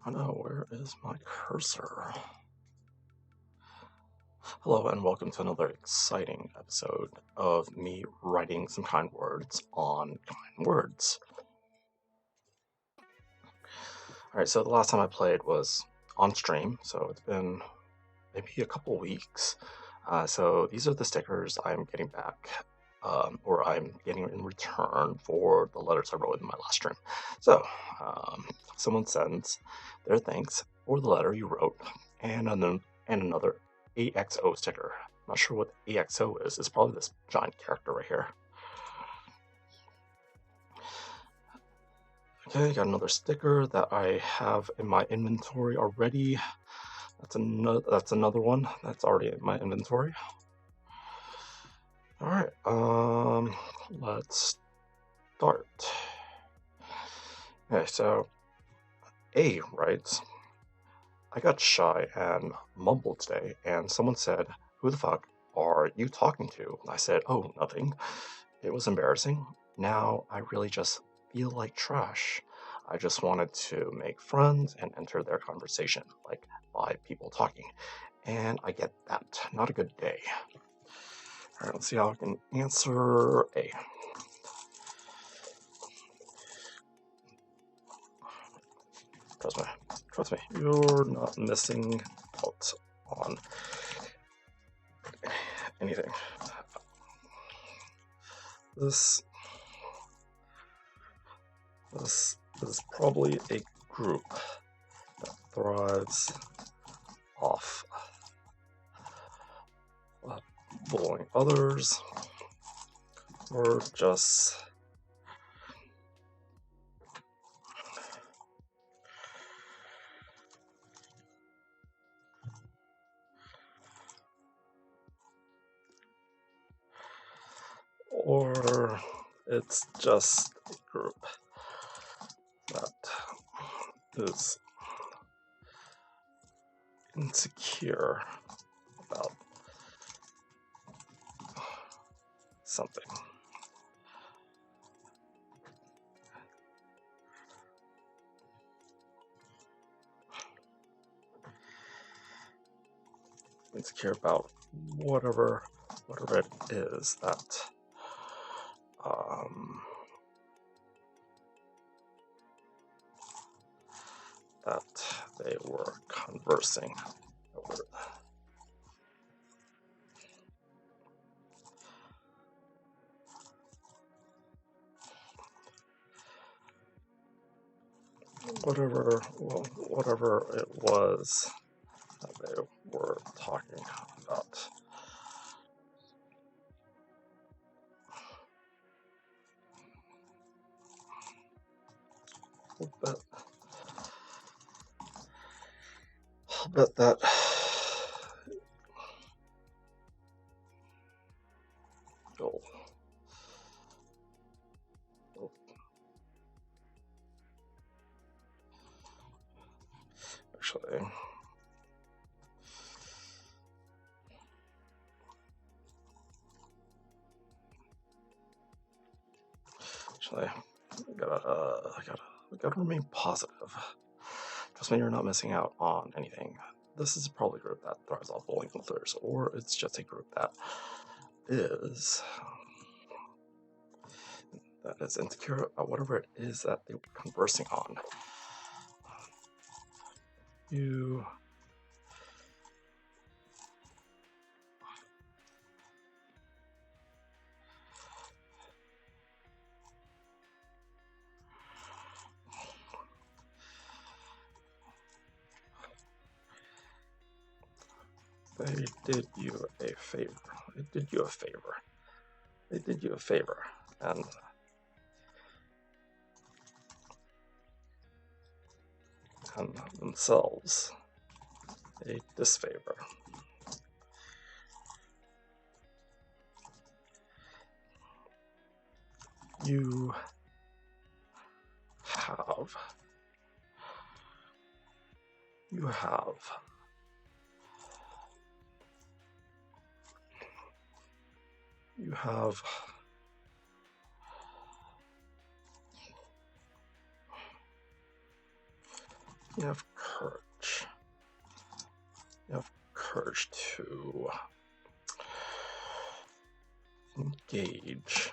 Oh no, where is my cursor? Hello and welcome to another exciting episode of me writing some kind words on kind words. Alright, so the last time I played was on stream, so it's been maybe a couple weeks. So these are the stickers I'm getting back, or I'm getting in return for the letters I wrote in my last stream. So, someone sends their thanks for the letter you wrote, and another AXO sticker. I'm not sure what AXO is. It's probably this giant character right here. Okay, got another sticker that I have in my inventory already. That's another one that's already in my inventory. Alright, let's start. Okay, so A writes, I got shy and mumbled today, and someone said, who the fuck are you talking to? I said, oh, nothing. It was embarrassing. Now I really just feel like trash. I just wanted to make friends and enter their conversation, like 5 people talking. And I get that. Not a good day. Alright, let's see how I can answer A. Trust me, you're not missing out on anything. This is probably a group that thrives off bullying others, or just it's just a group that is insecure about something. Insecure about whatever it is that that they were conversing over. Whatever it was that they were talking about. I'll bet that you'll actually gotta remain positive. Trust me, you're not missing out on anything. This is probably a group that thrives off bullying others, or it's just a group that is insecure about whatever it is that they were conversing on. They did you a favor. They did you a favor, and themselves a disfavor. You have You have courage. You have courage to engage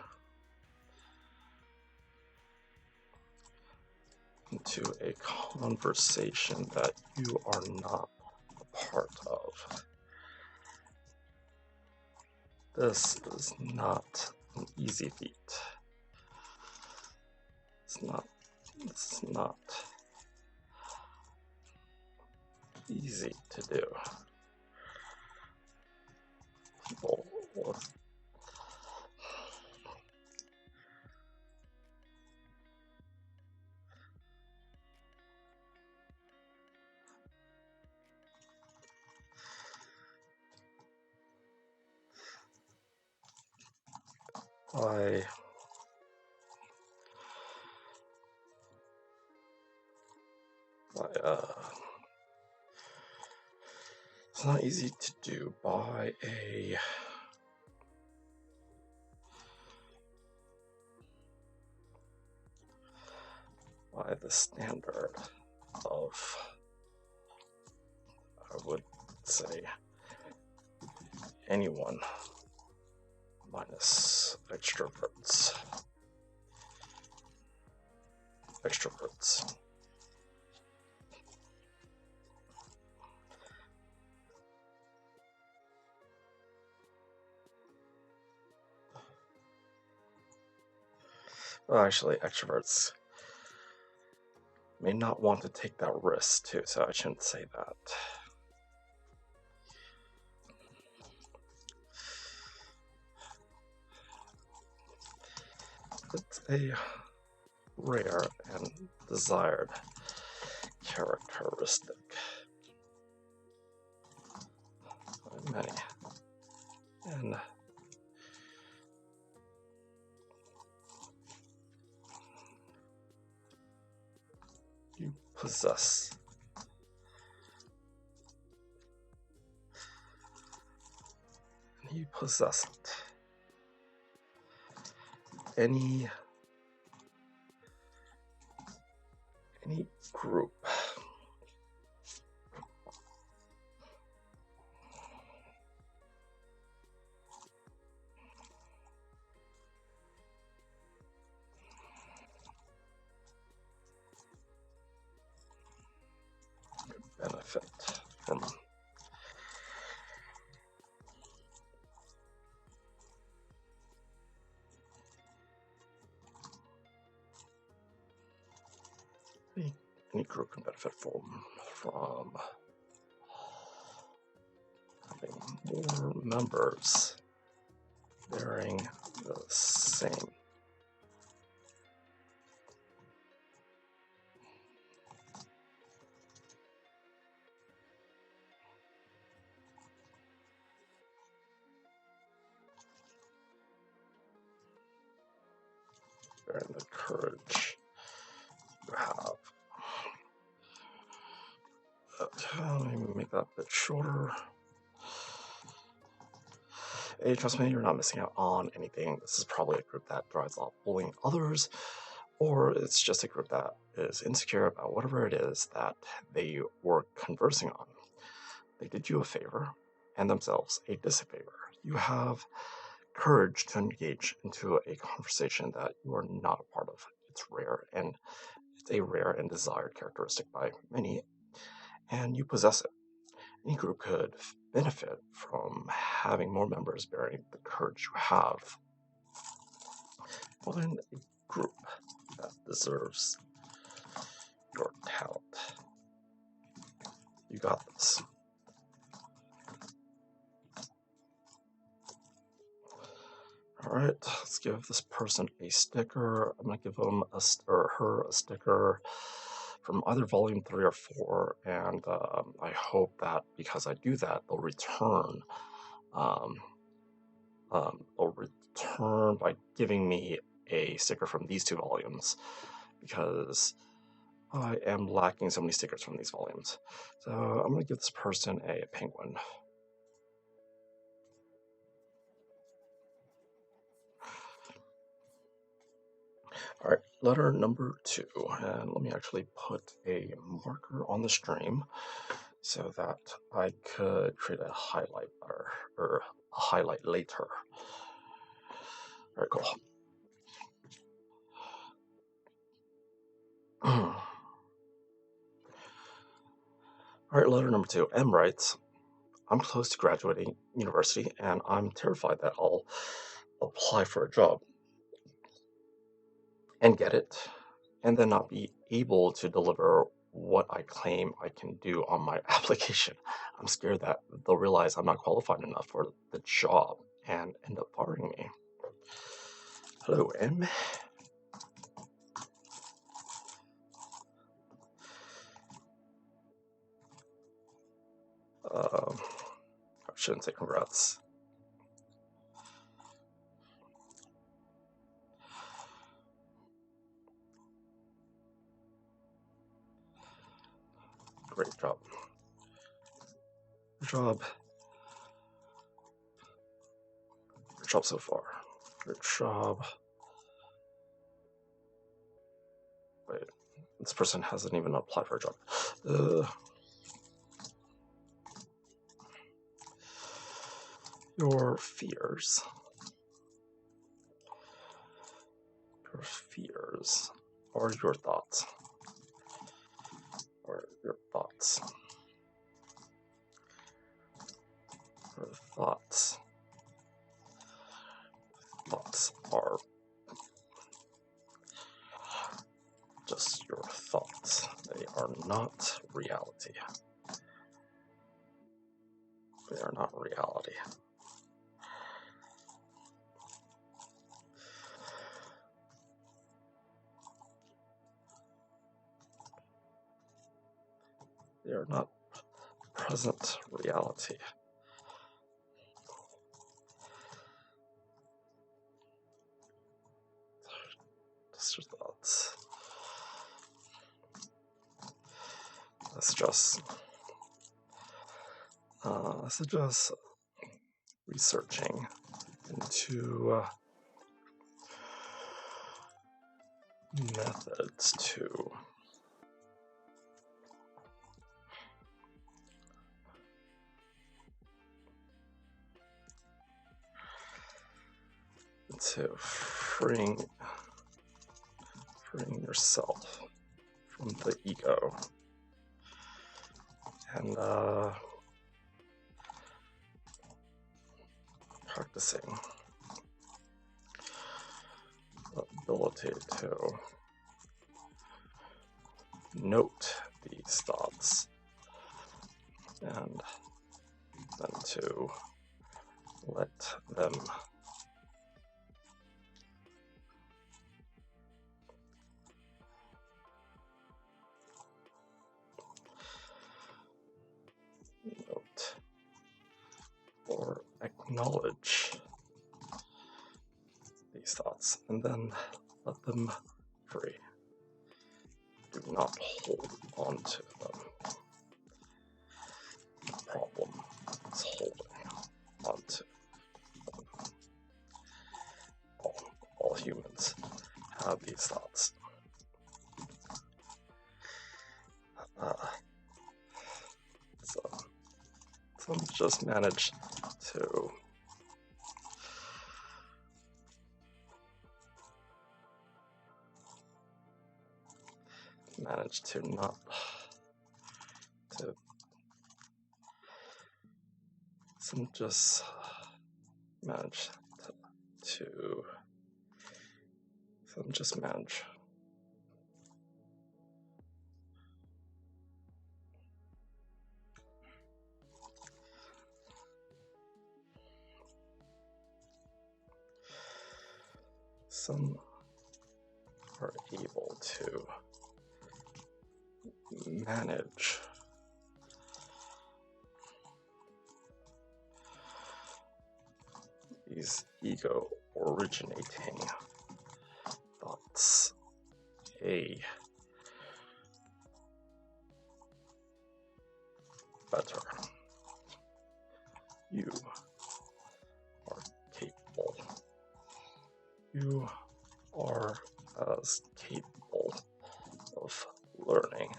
into a conversation that you are not a part of. This is not an easy feat. It's not easy to do. People it's not easy to do by the standard of, I would say, anyone minus extroverts. Well, actually, extroverts may not want to take that risk too, so I shouldn't say that. It's a rare and desired characteristic by many, and you possess it. Any group benefit from any group can benefit from having more members bearing the same bearing the courage you have. Let me make that a bit shorter. Hey, trust me, you're not missing out on anything. This is probably a group that drives off bullying others, or it's just a group that is insecure about whatever it is that they were conversing on. They did you a favor and themselves a disfavor. You have courage to engage into a conversation that you are not a part of. It's rare, and it's a rare and desired characteristic by many, and you possess it. Any group could benefit from having more members bearing the courage you have. Well, then, a group that deserves your talent. You got this. Alright, let's give this person a sticker. I'm going to give him or her a sticker from either volume 3 or 4, and I hope that because I do that, they'll return. They'll return by giving me a sticker from these 2 volumes, because I am lacking so many stickers from these volumes. So I'm going to give this person a penguin. Alright, letter number 2, and let me actually put a marker on the stream so that I could create a highlight better, or a highlight later. Very cool. All right, letter number 2. M writes, I'm close to graduating university and I'm terrified that I'll apply for a job and get it and then not be able to deliver what I claim I can do on my application. I'm scared that they'll realize I'm not qualified enough for the job and end up firing me. Hello, M. I shouldn't say congrats. Great job. Good job. Good job so far. Good job. Wait, this person hasn't even applied for a job. Your fears. Your fears are your thoughts. Or your thoughts. Your thoughts. Thoughts are just your thoughts. They are not reality. They are not reality. They are not present reality. Just your thoughts. Let's just researching into methods to freeing yourself from the ego and practicing the ability to note these thoughts and then to let them note or acknowledge these thoughts and then let them free. Do not hold on to them. The problem is holding on to them. All humans have these thoughts. So just manage to not to just manage to manage some are able to manage these ego originating thoughts better. You are capable. You are as capable of learning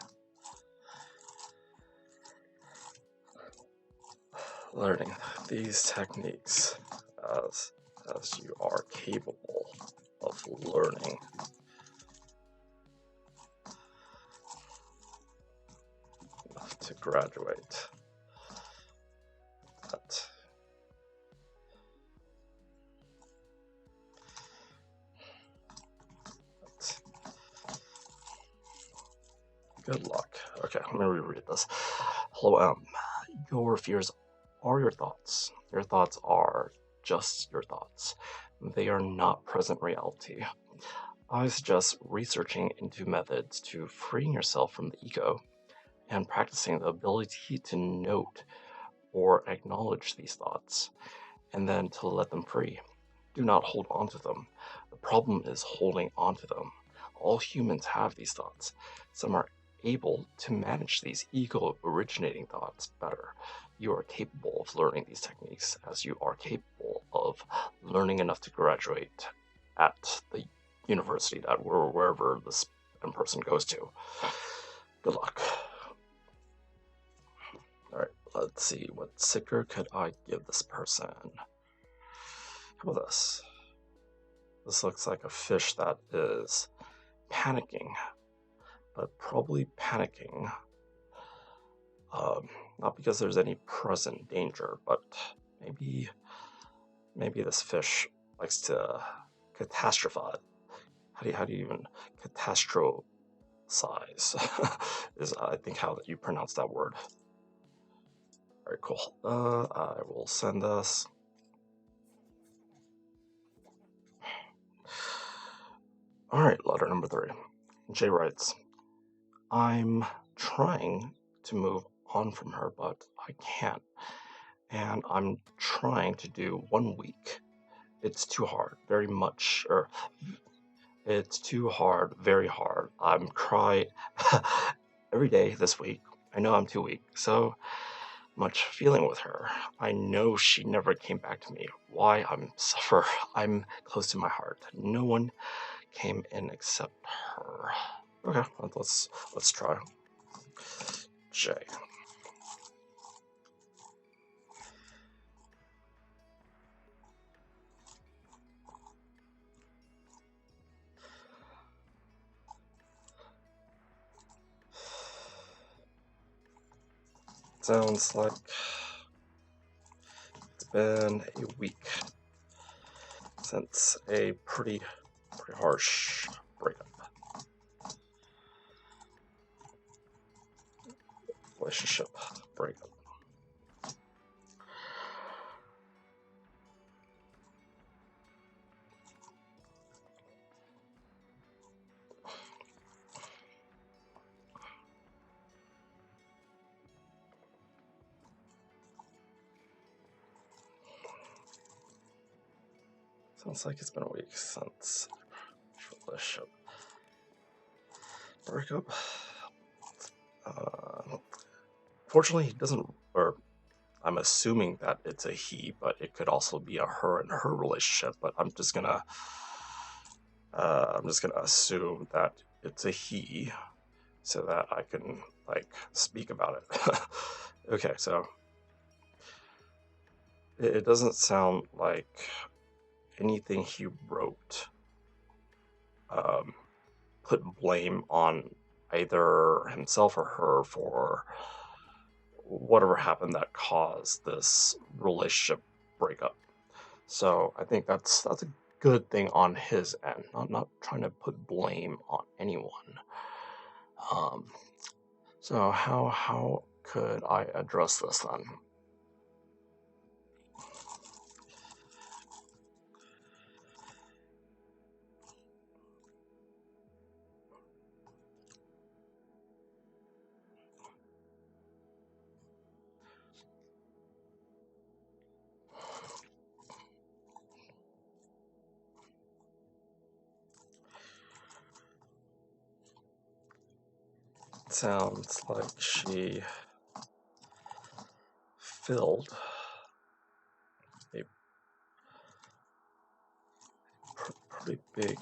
these techniques as you are capable of learning enough to graduate at good luck. Okay, let me reread this. Hello, M. Your fears are your thoughts. Your thoughts are just your thoughts. They are not present reality. I suggest researching into methods to freeing yourself from the ego and practicing the ability to note or acknowledge these thoughts, and then to let them free. Do not hold on to them. The problem is holding on to them. All humans have these thoughts. Some are able to manage these ego-originating thoughts better. You are capable of learning these techniques as you are capable of learning enough to graduate at the university that wherever this person goes to. Good luck. Alright, let's see, what sticker could I give this person? How about this? This looks like a fish that is panicking, but probably panicking not because there's any present danger, but maybe this fish likes to catastrophize. How do you even catastrophize? Is I think how you pronounce that word. Very cool. I will send this. Alright, letter number 3. Jay writes, I'm trying to move on from her, but I can't. And I'm trying to do 1 week. It's too hard, very much, it's too hard, very hard. I'm crying every day this week. I know I'm too weak, so much feeling with her. I know she never came back to me. Why I'm suffer? I'm close to my heart. No one came in except her. Okay, let's try. J. Sounds like it's been a week since a pretty harsh breakup. Relationship breakup. Sounds like it's been a week since relationship breakup. Fortunately, he doesn't, or I'm assuming that it's a he, but it could also be a her and her relationship. But I'm just gonna assume that it's a he, so that I can speak about it. Okay, so it doesn't sound like anything he wrote put blame on either himself or her for whatever happened that caused this relationship breakup. So I think that's a good thing on his end, not trying to put blame on anyone. So how could I address this then? It sounds like she filled a pretty big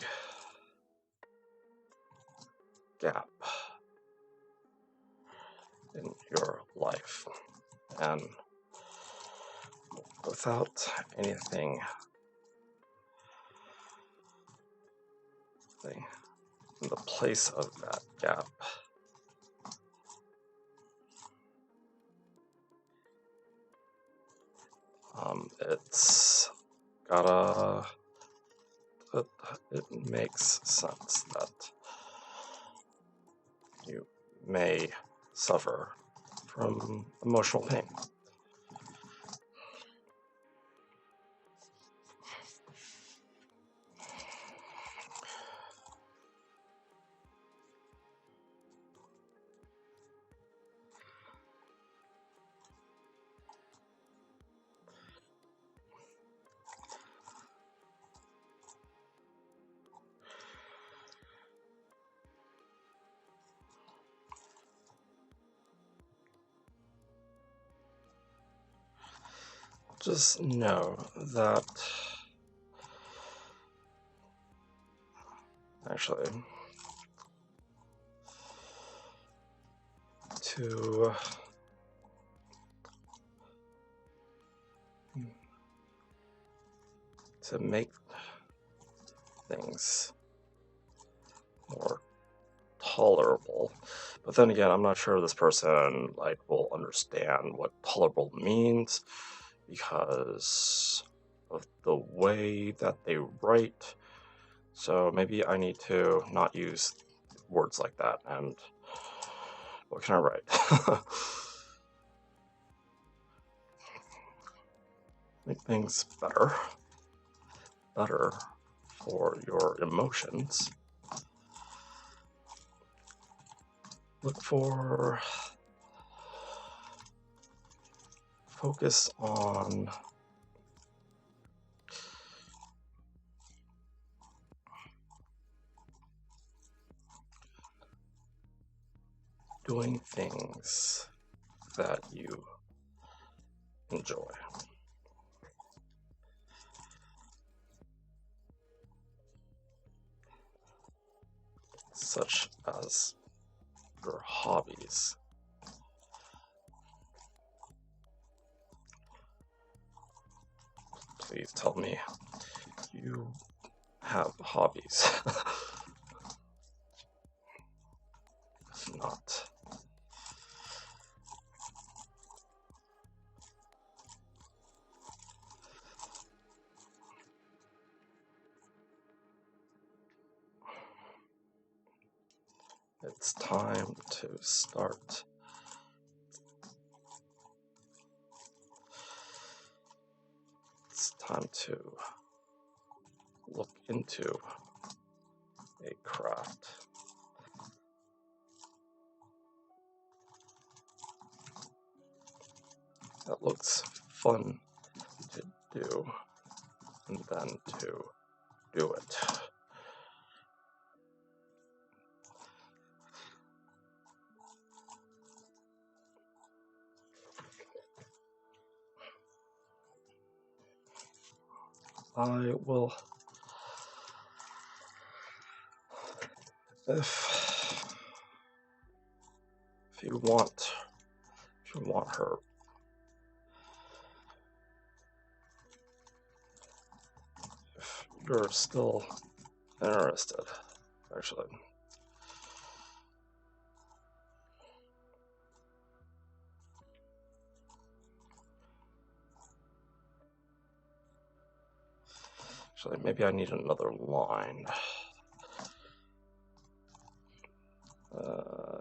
gap in your life, and without anything in the place of that gap, it's gotta, it makes sense that you may suffer from emotional pain. Just know that, actually, to make things more tolerable, but then again, I'm not sure this person will understand what tolerable means because of the way that they write. So maybe I need to not use words like that. And what can I write? Make things better for your emotions. Look for, focus on doing things that you enjoy. Such as your hobbies. Please tell me you have hobbies. If not, it's time to start. It's time to look into a craft. That looks fun to do, and then to do it. I will, if you want her, if you're still interested, actually. Actually, maybe I need another line.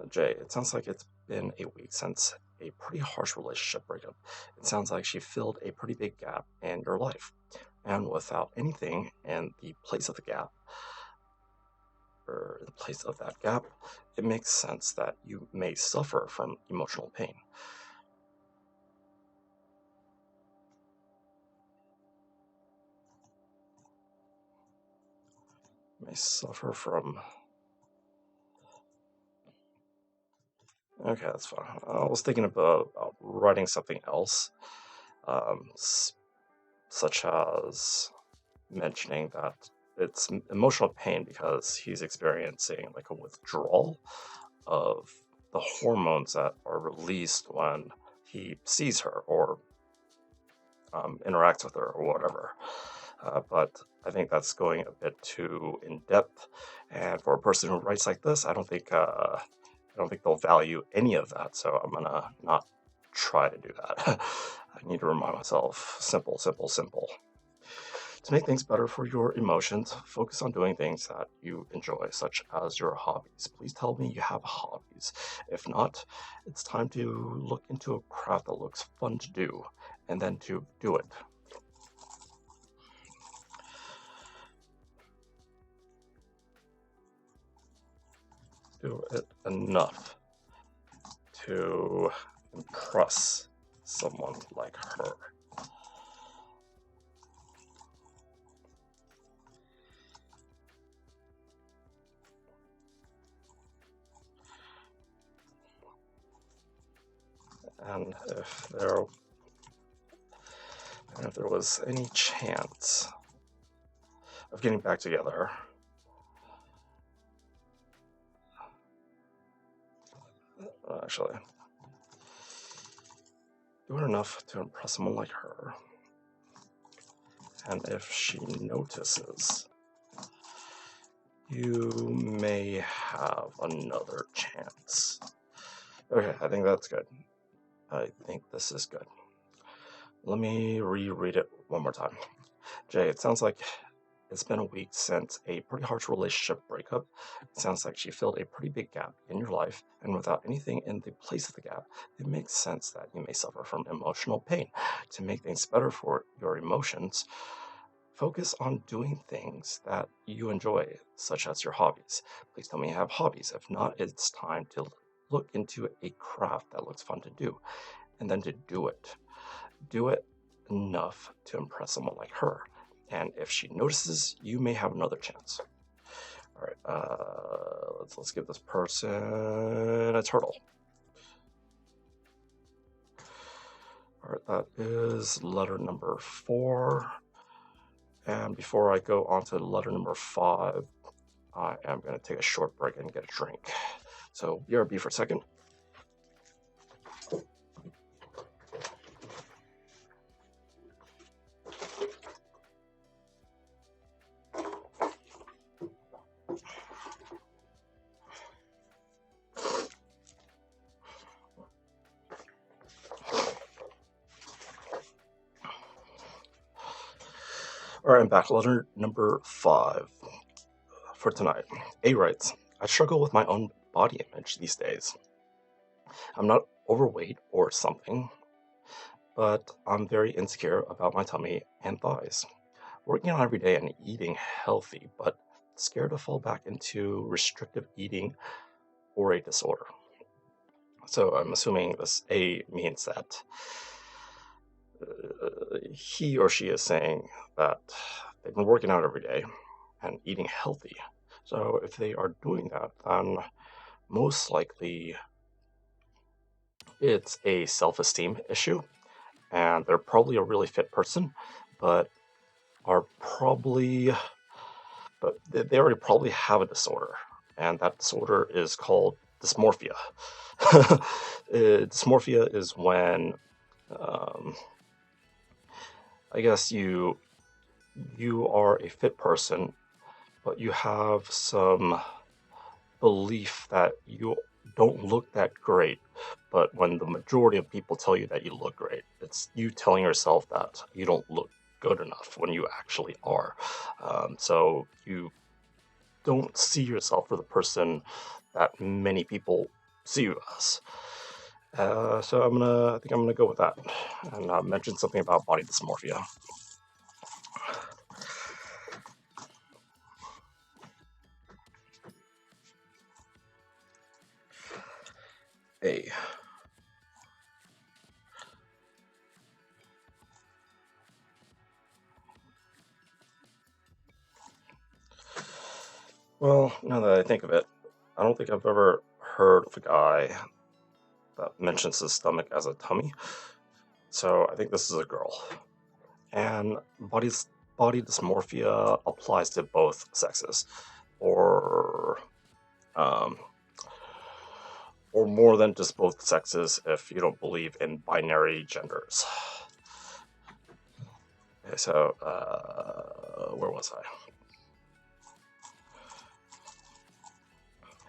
Jay, it sounds like it's been a week since a pretty harsh relationship breakup. It sounds like she filled a pretty big gap in your life. And without anything in the place of the gap, or in the place of that gap, it makes sense that you may suffer from emotional pain. May suffer from... Okay, that's fine. I was thinking about writing something else, such as mentioning that it's emotional pain because he's experiencing like a withdrawal of the hormones that are released when he sees her or interacts with her or whatever. But I think that's going a bit too in depth, and for a person who writes like this, I don't think they'll value any of that. So I'm gonna not try to do that. I need to remind myself, simple, simple, simple. To make things better for your emotions, focus on doing things that you enjoy, such as your hobbies. Please tell me you have hobbies. If not, it's time to look into a craft that looks fun to do, and then to do it. Do it enough to impress someone like her. And if there was any chance of getting back together, actually, do it enough to impress someone like her. And if she notices, you may have another chance. Okay, I think that's good. I think this is good. Let me reread it one more time. Jay, it sounds like it's been a week since a pretty harsh relationship breakup. It sounds like she filled a pretty big gap in your life, and without anything in the place of the gap, it makes sense that you may suffer from emotional pain. To make things better for your emotions, focus on doing things that you enjoy, such as your hobbies. Please tell me you have hobbies. If not, it's time to look into a craft that looks fun to do, and then to do it. Do it enough to impress someone like her. And if she notices, you may have another chance. All right, let's give this person a turtle. All right, that is letter number 4. And before I go on to letter number 5, I am going to take a short break and get a drink. So BRB for a second. All right, I'm back. Letter number 5 for tonight. A writes, I struggle with my own body image these days. I'm not overweight or something, but I'm very insecure about my tummy and thighs. Working out every day and eating healthy, but scared to fall back into restrictive eating or a disorder. So I'm assuming this A means that he or she is saying that they've been working out every day and eating healthy. So if they are doing that, then most likely it's a self-esteem issue, and they're probably a really fit person, but they already probably have a disorder, and that disorder is called dysmorphia. Dysmorphia is when I guess you are a fit person, but you have some belief that you don't look that great. But when the majority of people tell you that you look great, it's you telling yourself that you don't look good enough when you actually are. So you don't see yourself for the person that many people see you as. So I think I'm gonna go with that, and mention something about body dysmorphia. A. Well, now that I think of it, I don't think I've ever heard of a guy that mentions his stomach as a tummy. So I think this is a girl. And body body dysmorphia applies to both sexes, or um, or more than just both sexes if you don't believe in binary genders. Okay, so where was I?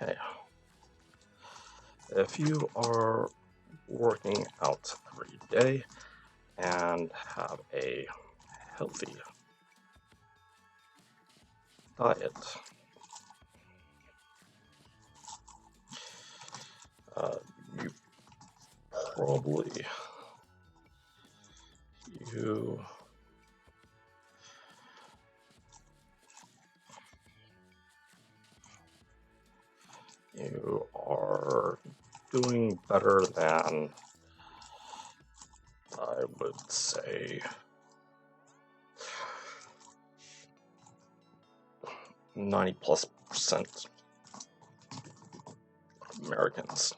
Hey, if you are working out every day and have a healthy diet, you probably you are doing better than, I would say, 90+% Americans.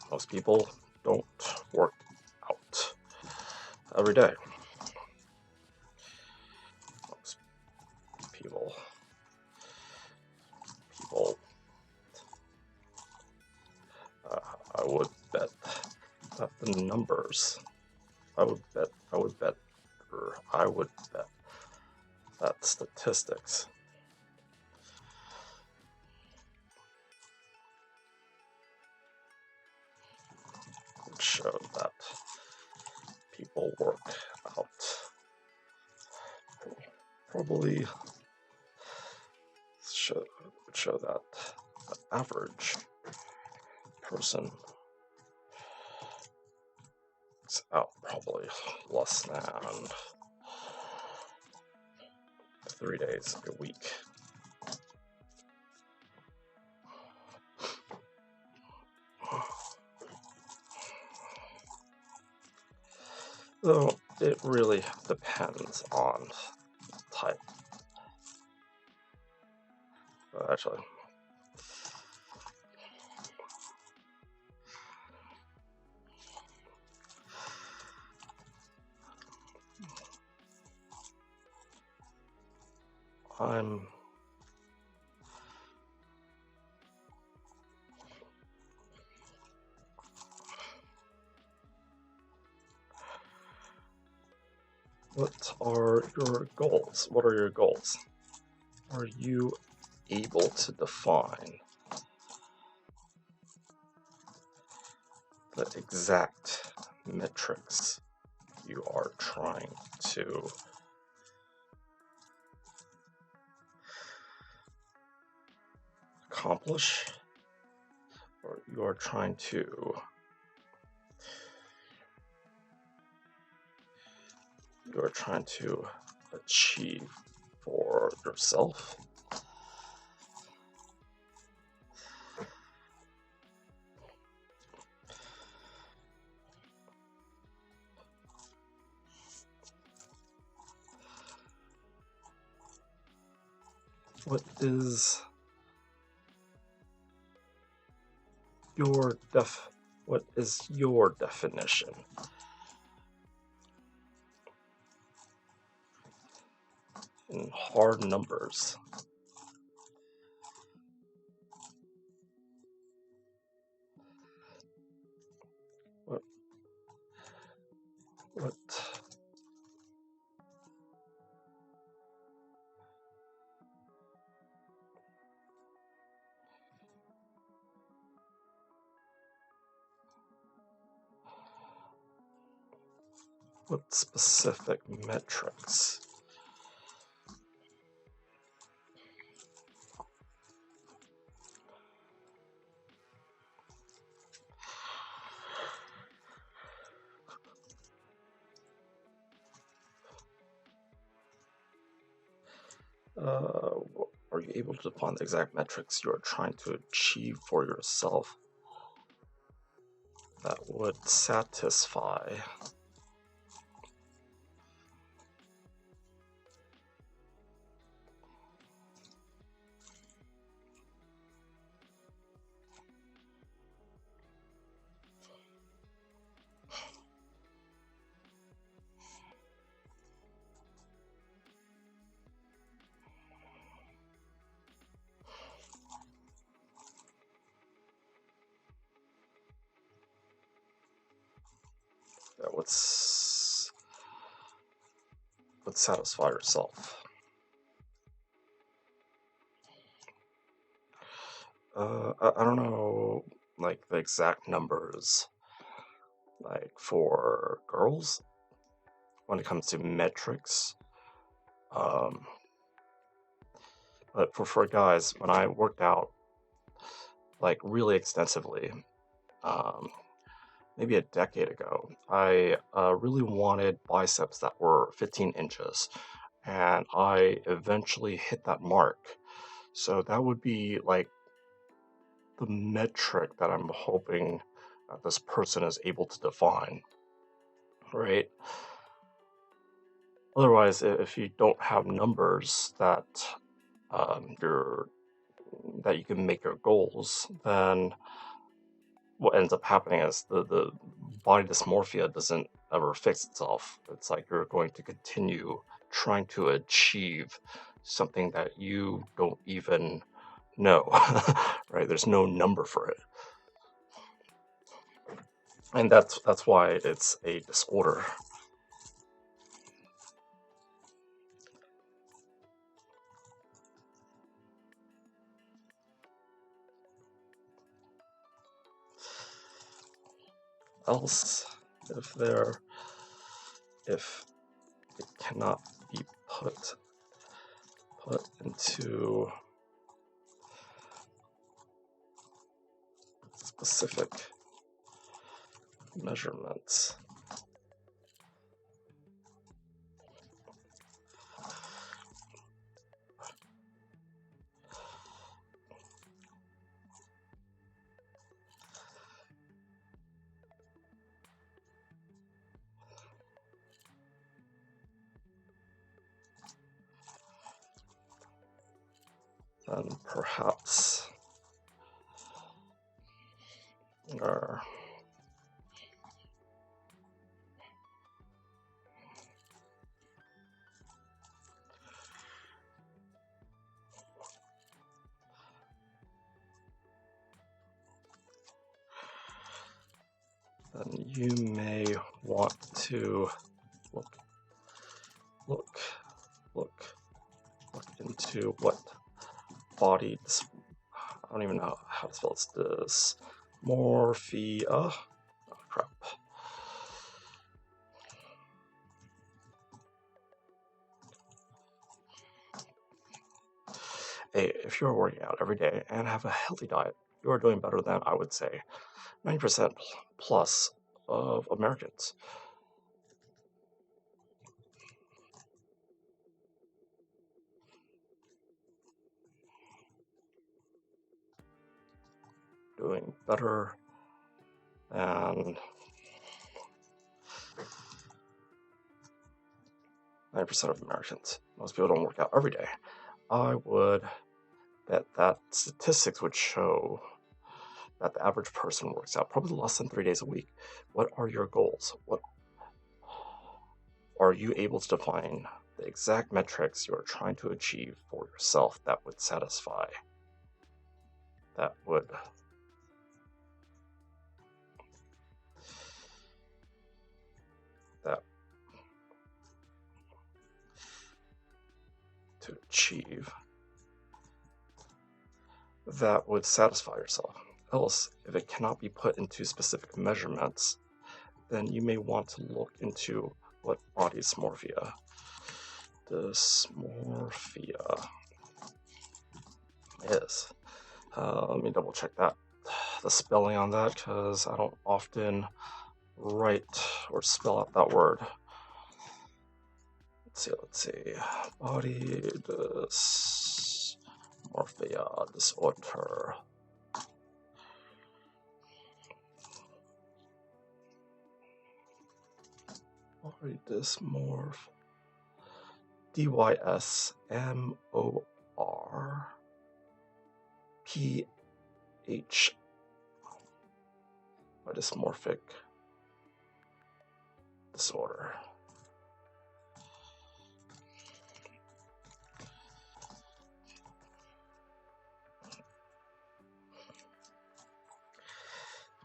Most people don't work out every day. Most people, I would bet that the numbers, I would bet that statistics would show that people work out. Probably would show that the average person is out probably less than 3 days a week. So it really depends on type. Actually, what are your goals? What are your goals? Are you able to define the exact metrics you are trying to accomplish, or you are trying to achieve for yourself? What is your definition in hard numbers? What specific metrics? Are you able to define the exact metrics you're trying to achieve for yourself that would satisfy that would satisfy yourself. I don't know, like, the exact numbers, like, for girls when it comes to metrics. Um, but for guys, when I worked out, like, really extensively, um, maybe a decade ago, I really wanted biceps that were 15 inches, and I eventually hit that mark. So that would be like the metric that I'm hoping this person is able to define, right? Otherwise, if you don't have numbers that you're that you can make your goals, then what ends up happening is the body dysmorphia doesn't ever fix itself. It's like you're going to continue trying to achieve something that you don't even know, right? There's no number for it. And that's why it's a disorder. Else, if it cannot be put into specific measurements, then perhaps or then you may want to look into what body I don't even know how to spell this. Dysmorphia. Oh crap. Hey, if you're working out every day and have a healthy diet, you are doing better than, I would say, 90% plus of Americans. Doing better than 90% of Americans. Most people don't work out every day. I would bet that statistics would show that the average person works out probably less than 3 days a week. What are your goals? What are you able to define the exact metrics you are trying to achieve for yourself that would satisfy? That would to achieve that would satisfy yourself. Else, if it cannot be put into specific measurements, then you may want to look into what body dysmorphia is. Let me double check that, the spelling on that, because I don't often write or spell out that word. Let's see. Body dysmorphia disorder. Body dysmorph. DYSMORPH. Dysmorphic disorder.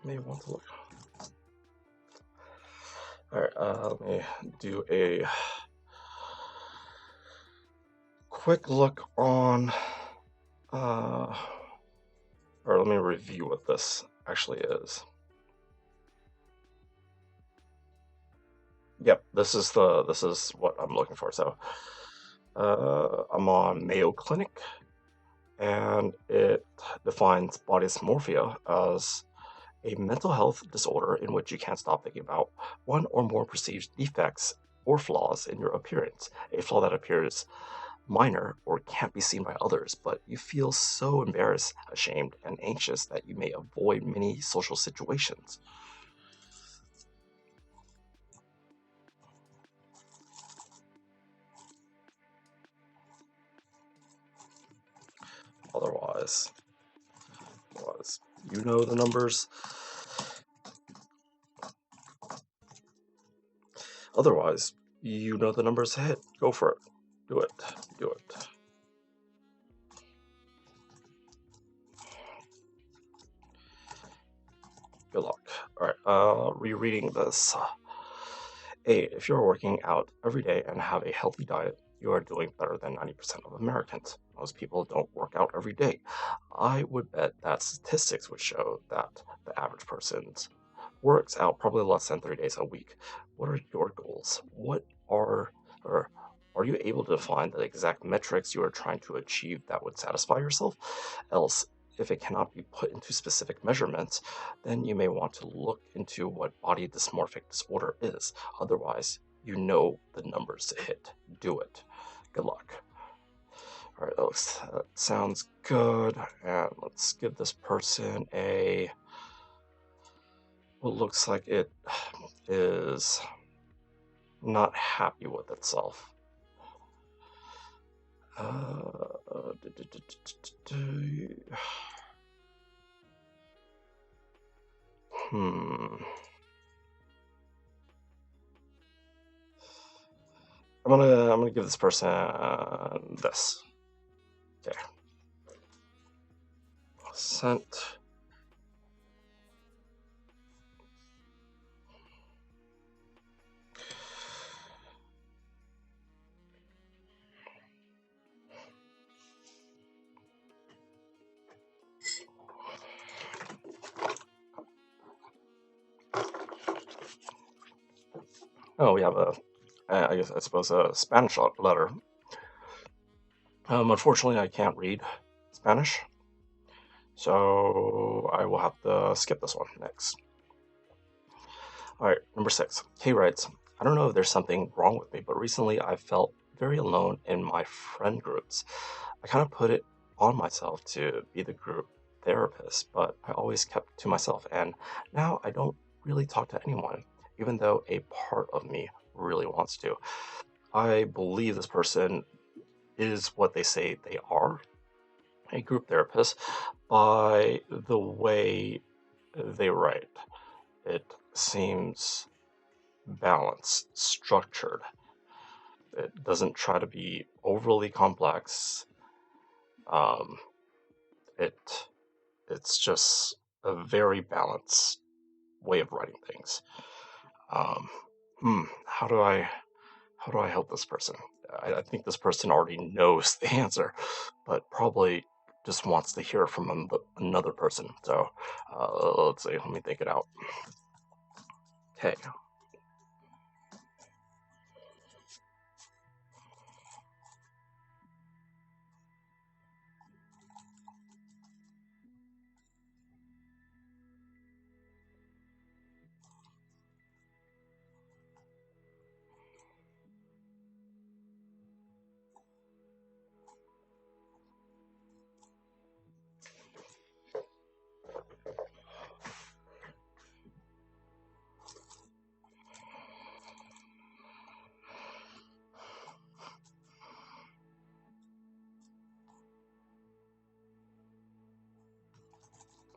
You may want to look. let me do a quick look on, or let me review what this actually is. Yep, this is what I'm looking for. So, I'm on Mayo Clinic, and it defines body dysmorphia as a mental health disorder in which you can't stop thinking about one or more perceived defects or flaws in your appearance. A flaw that appears minor or can't be seen by others, but you feel so embarrassed, ashamed, and anxious that you may avoid many social situations. Otherwise, you know the numbers. Otherwise, you know the numbers to hit. Go for it. Do it. Do it. Good luck. Alright, rereading this. A, if you're working out every day and have a healthy diet, you are doing better than 90% of Americans. Most people don't work out every day. I would bet that statistics would show that the average person works out probably less than 3 days a week. What are your goals? Or are you able to define the exact metrics you are trying to achieve that would satisfy yourself? Else, if it cannot be put into specific measurements, then you may want to look into what body dysmorphic disorder is. Otherwise, you know the numbers to hit. Do it. Good luck. Alright, that sounds good. And let's give this person a what looks like it is not happy with itself. I'm gonna give this person this. Okay. Sent. Oh, we have I suppose a Spanish letter. Unfortunately, I can't read Spanish, so I will have to skip this one next. Alright, number 6. Kay writes, I don't know if there's something wrong with me, but recently I felt very alone in my friend groups. I kind of put it on myself to be the group therapist, but I always kept to myself, and now I don't really talk to anyone, even though a part of me really wants to. I believe this person is what they say they are, a group therapist, by the way they write. It seems balanced, structured. It doesn't try to be overly complex. It's just a very balanced way of writing things. How do I help this person? I think this person already knows the answer, but probably just wants to hear from another person. So let's see. Let me think it out. Okay.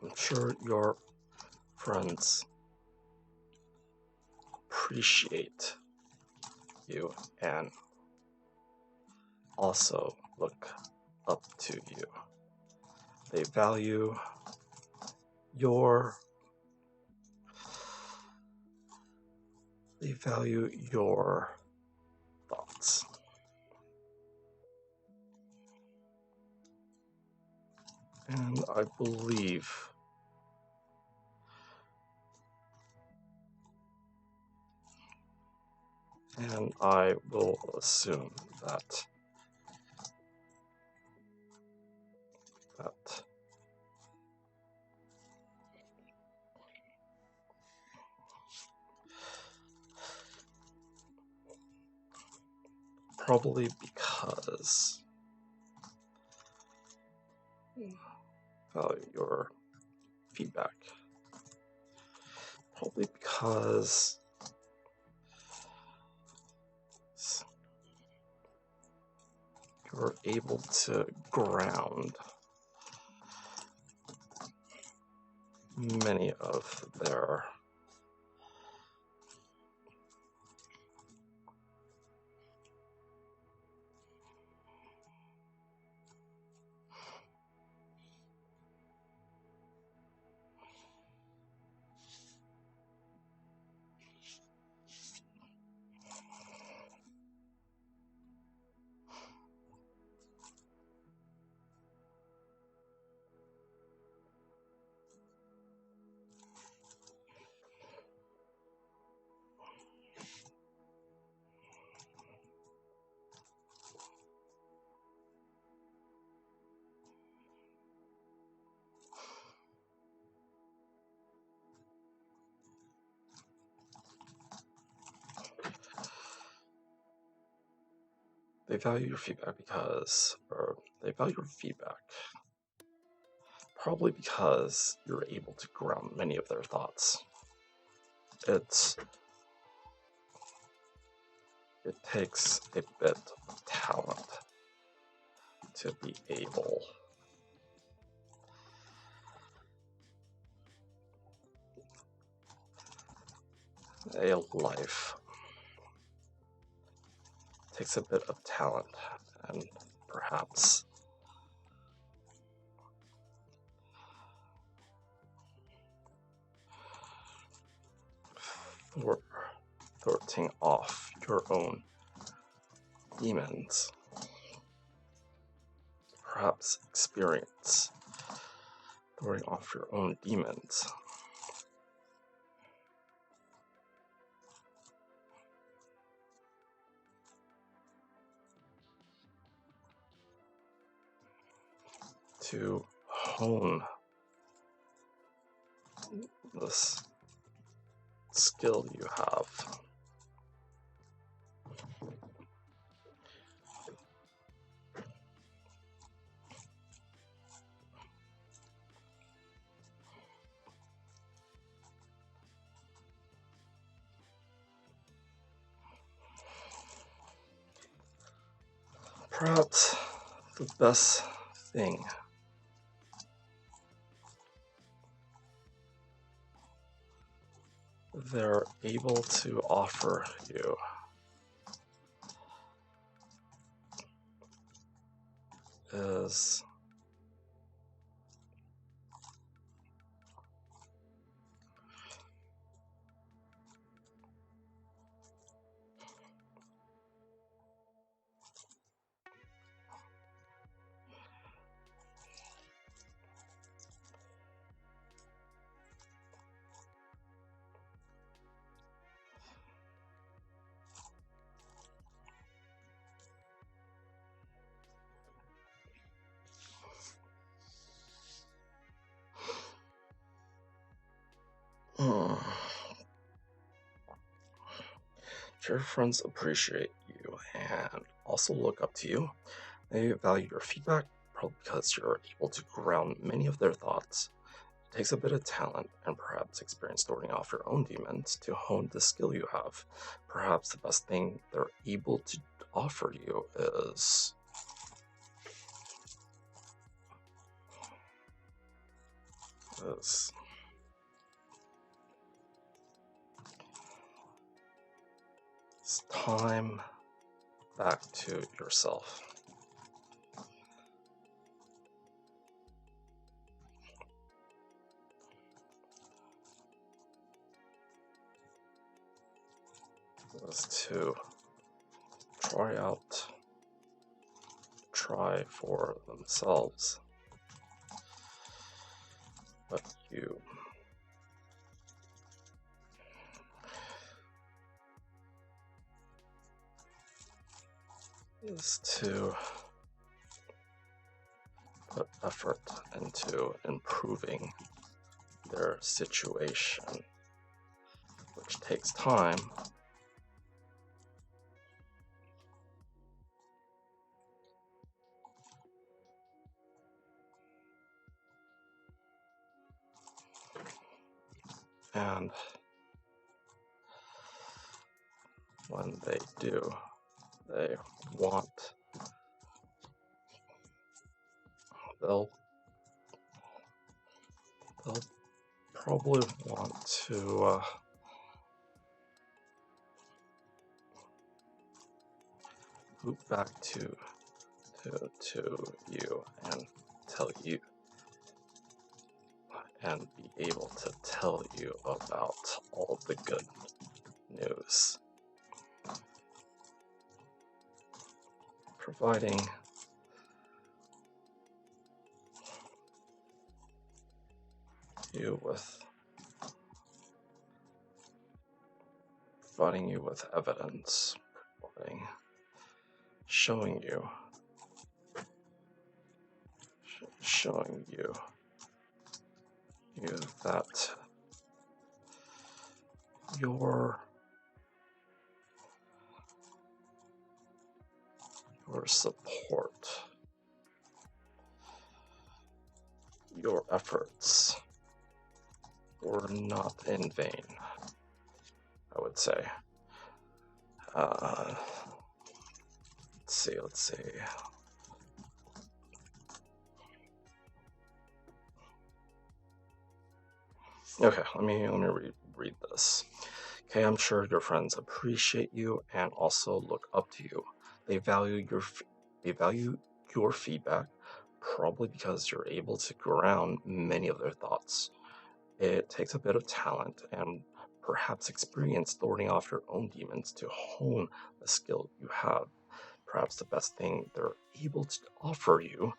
I'm sure your friends appreciate you and also look up to you. They value your They value your thoughts. And I believe and I will assume that probably because your feedback. Probably because you're able to ground many of their they value your feedback probably because you're able to ground many of their thoughts. It takes a bit of talent to be able a life. It takes a bit of talent and perhaps thwarting off your own demons. Perhaps experience thwarting off your own demons. To hone this skill you have. Perhaps the best thing they're able to offer you is if your friends appreciate you and also look up to you, they value your feedback probably because you're able to ground many of their thoughts. It takes a bit of talent and perhaps experience sorting off your own demons to hone the skill you have. Perhaps the best thing they're able to offer you is time back to yourself. is to try for themselves what you is to put effort into improving their situation, which takes time. And when they do, they want, they'll probably want to loop back to you and tell you and be able to tell you about all the good news, providing you with evidence, showing you that your support, your efforts were not in vain, I would say. Let's see. Okay, let me read this. Okay, I'm sure your friends appreciate you and also look up to you. They value your feedback, probably because you're able to ground many of their thoughts. It takes a bit of talent and perhaps experience thwarting off your own demons to hone the skill you have. Perhaps the best thing they're able to offer you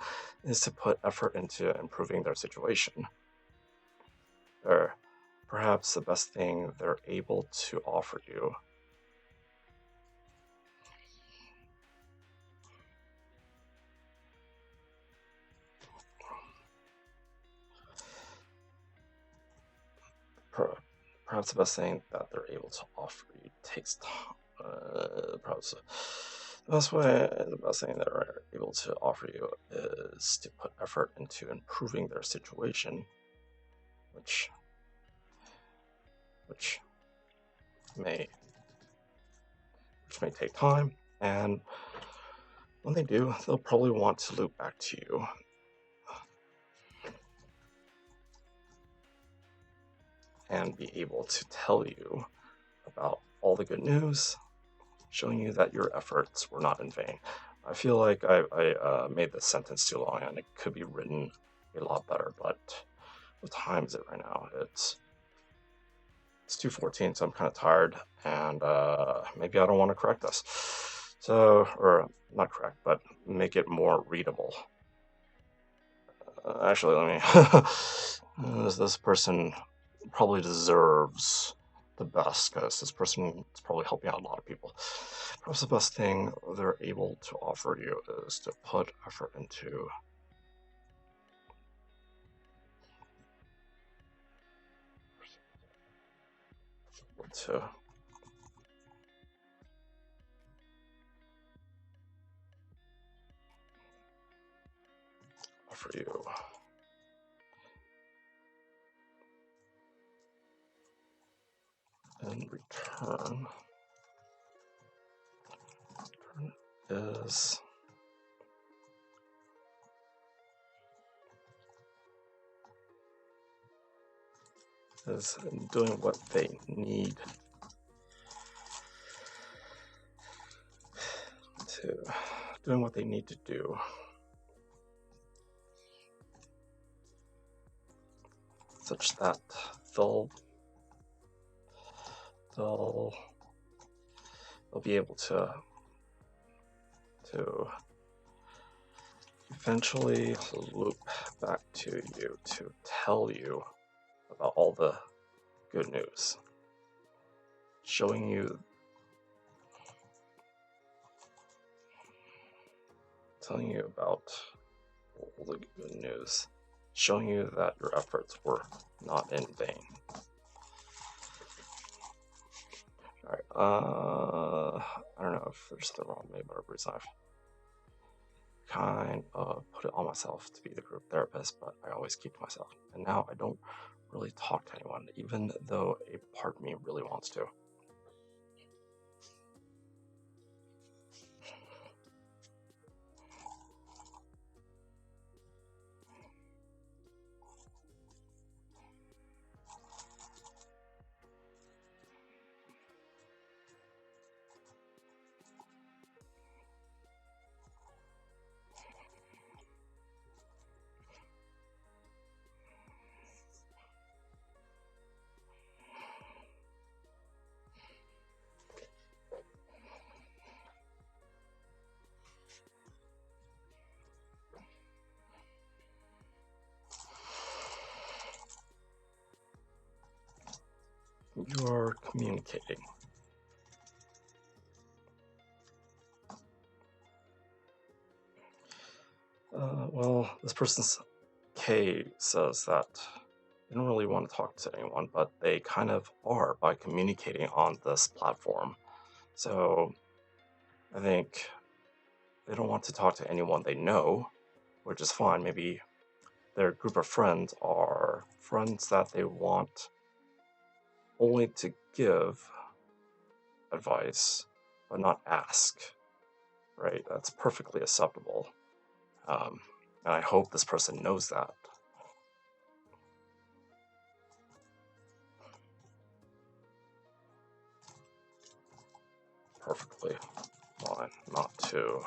is to put effort into improving their situation. Or perhaps the best thing they're able to offer you perhaps the best thing that they're able to offer you takes time. Perhaps the best thing they're able to offer you is to put effort into improving their situation, which may take time, and when they do, they'll probably want to loop back to you. And be able to tell you about all the good news, showing you that your efforts were not in vain. I feel like I made this sentence too long and it could be written a lot better, but what time is it right now? It's 2:14, so I'm kind of tired, and maybe I don't want to correct this. So, or not correct, but make it more readable. Actually, let me. This person probably deserves the best because this person is probably helping out a lot of people. Perhaps the best thing they're able to offer you is to put effort into offer you in return is doing what they need to do such that they'll they'll be able to eventually loop back to you to tell you about all the good news, showing you, telling you about all the good news, showing you that your efforts were not in vain. Alright, I don't know if there's the wrong way, whatever reason I've kind of put it on myself to be the group therapist, but I always keep to myself. And now I don't really talk to anyone, even though a part of me really wants to. You are communicating. Well, this person's K says that they don't really want to talk to anyone, but they kind of are by communicating on this platform. So I think they don't want to talk to anyone they know, which is fine. Maybe their group of friends are friends that they want only to give advice, but not ask, right? That's perfectly acceptable. And I hope this person knows that. Perfectly fine not to.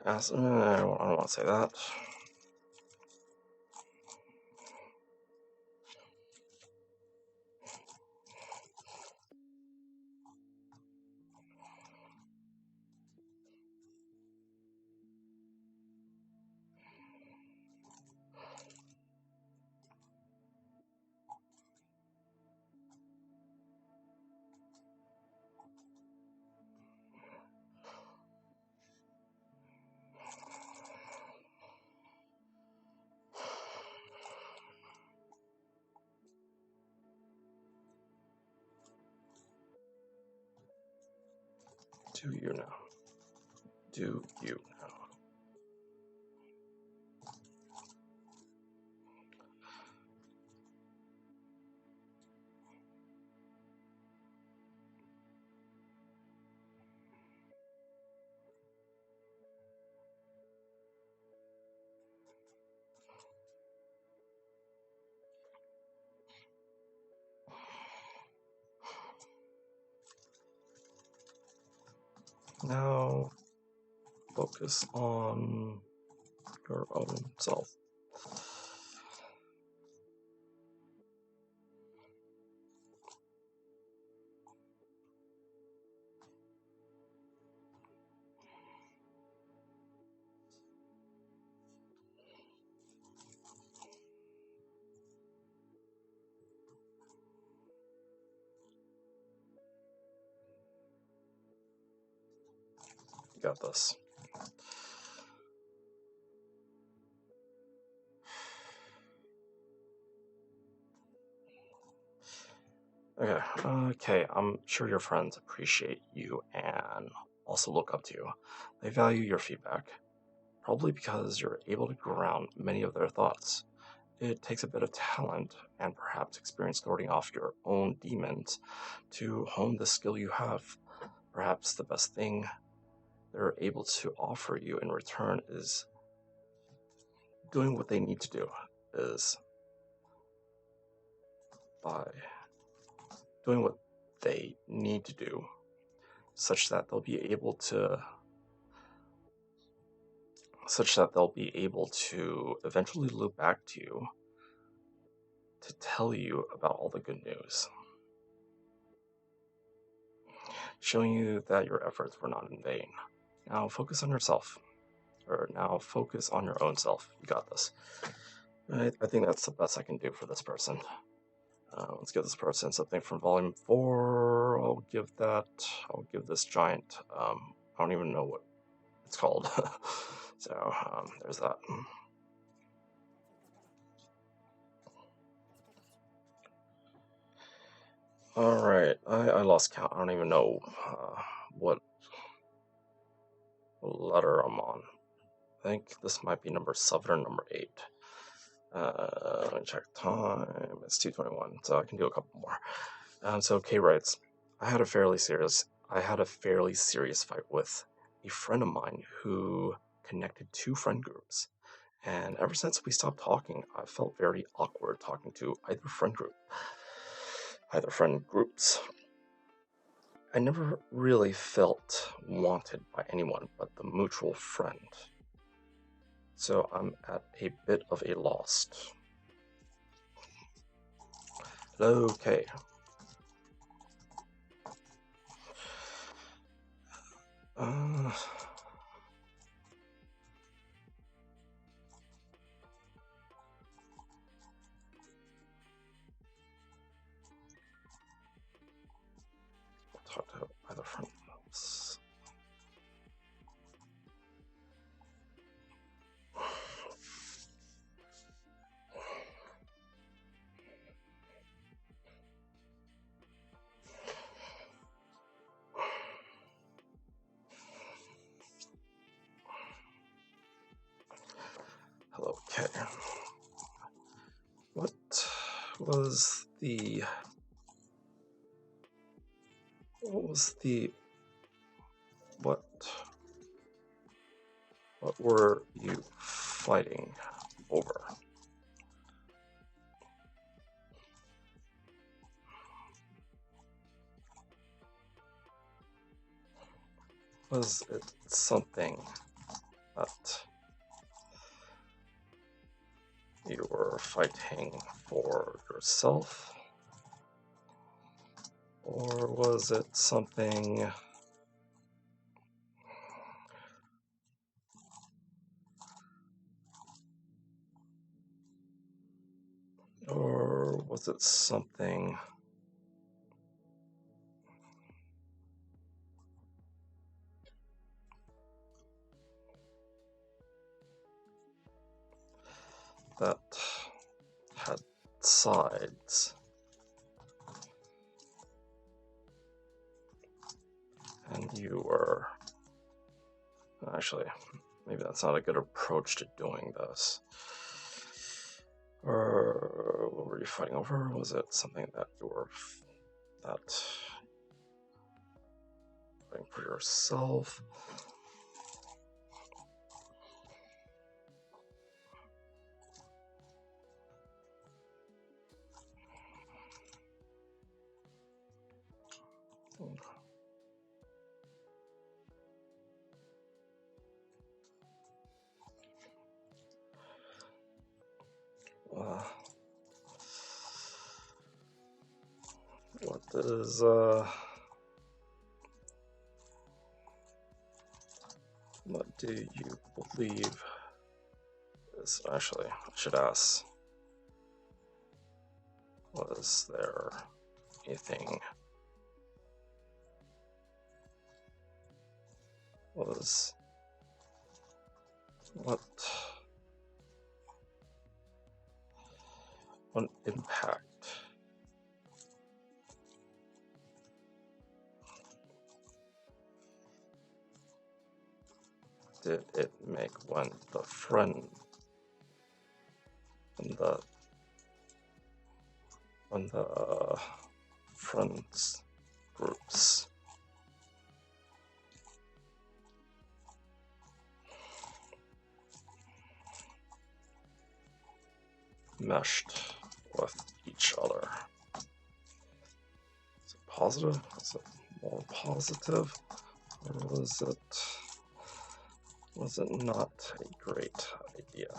Ask, I don't want to say that. Do you know? Do you know? Now focus on your own self. You got this. Okay, I'm sure your friends appreciate you and also look up to you. They value your feedback, probably because you're able to ground many of their thoughts. It takes a bit of talent and perhaps experience sorting off your own demons to hone the skill you have. Perhaps the best thing they're able to offer you in return is doing what they need to do, is by doing what they need to do such that they'll be able to eventually loop back to you to tell you about all the good news, showing you that your efforts were not in vain. Now focus on yourself, or now focus on your own self. You got this. I think that's the best I can do for this person. Let's give this person something from volume 4. I'll give this giant, I don't even know what it's called. So, there's that. Alright, I lost count. I don't even know what letter I'm on. I think this might be number 7 or number 8. Let me check time. It's 2:21, so I can do a couple more. So Kay writes, I had a fairly serious fight with a friend of mine who connected 2 friend groups. And ever since we stopped talking, I felt very awkward talking to either friend groups. I never really felt wanted by anyone but the mutual friend. So I'm at a bit of a loss. Okay. Talk to either friend. Hello, Kay. What were you fighting over? Was it something that you were fighting for yourself? Or was it something that had sides, and you were... Actually, maybe that's not a good approach to doing this. Or what were you fighting over? Was it something that you were fighting for yourself? What do you believe is... Actually, I should ask, was there anything... What impact did it make when the friends groups meshed with each other? Is it positive? Is it more positive? Or was it not a great idea?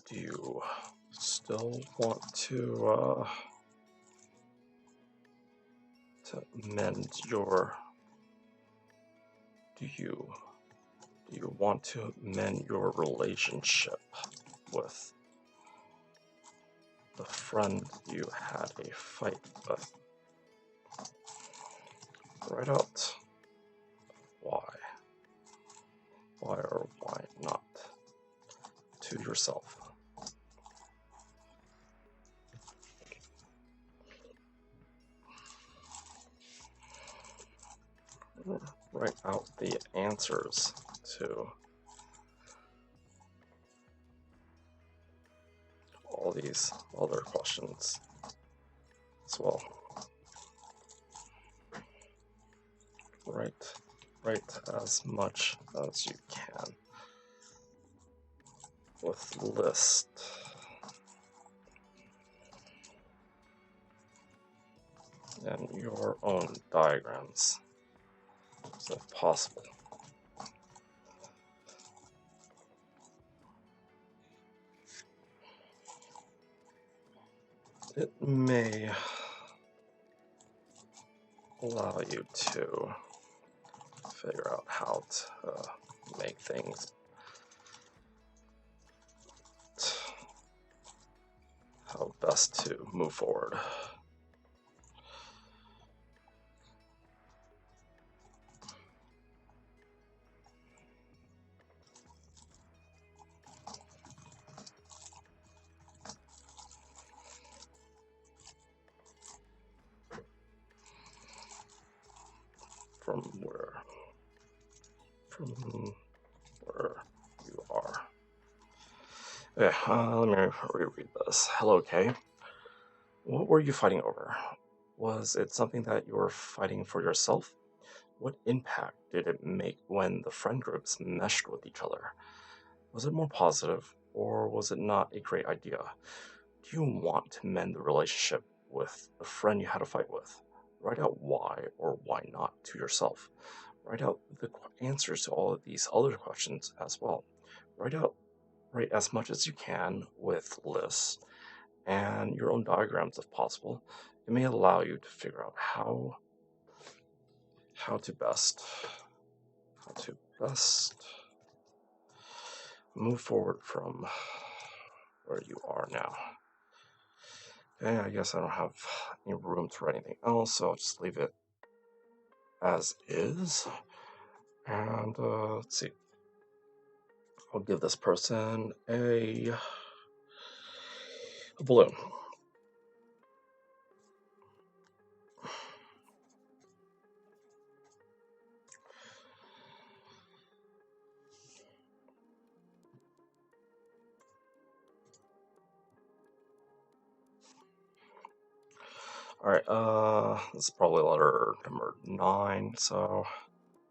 Do you still want to mend your? Do you want to mend your relationship with the friend you had a fight with? Write out why. Why or why not to yourself. Write out the answers to all these other questions as well. Write as much as you can with list and your own diagrams if possible. It may allow you to figure out how to make things, how best to move forward. From where you are. Okay, let me reread this. Hello, Kay. What were you fighting over? Was it something that you were fighting for yourself? What impact did it make when the friend groups meshed with each other? Was it more positive, or was it not a great idea? Do you want to mend the relationship with the friend you had a fight with? Write out why or why not to yourself. Write out the answers to all of these other questions as well. Write as much as you can with lists and your own diagrams if possible. It may allow you to figure out how to best move forward from where you are now. Okay, I guess I don't have any room to write anything else, so I'll just leave it as is. And let's see. I'll give this person a balloon. Alright, this is probably letter number 9, so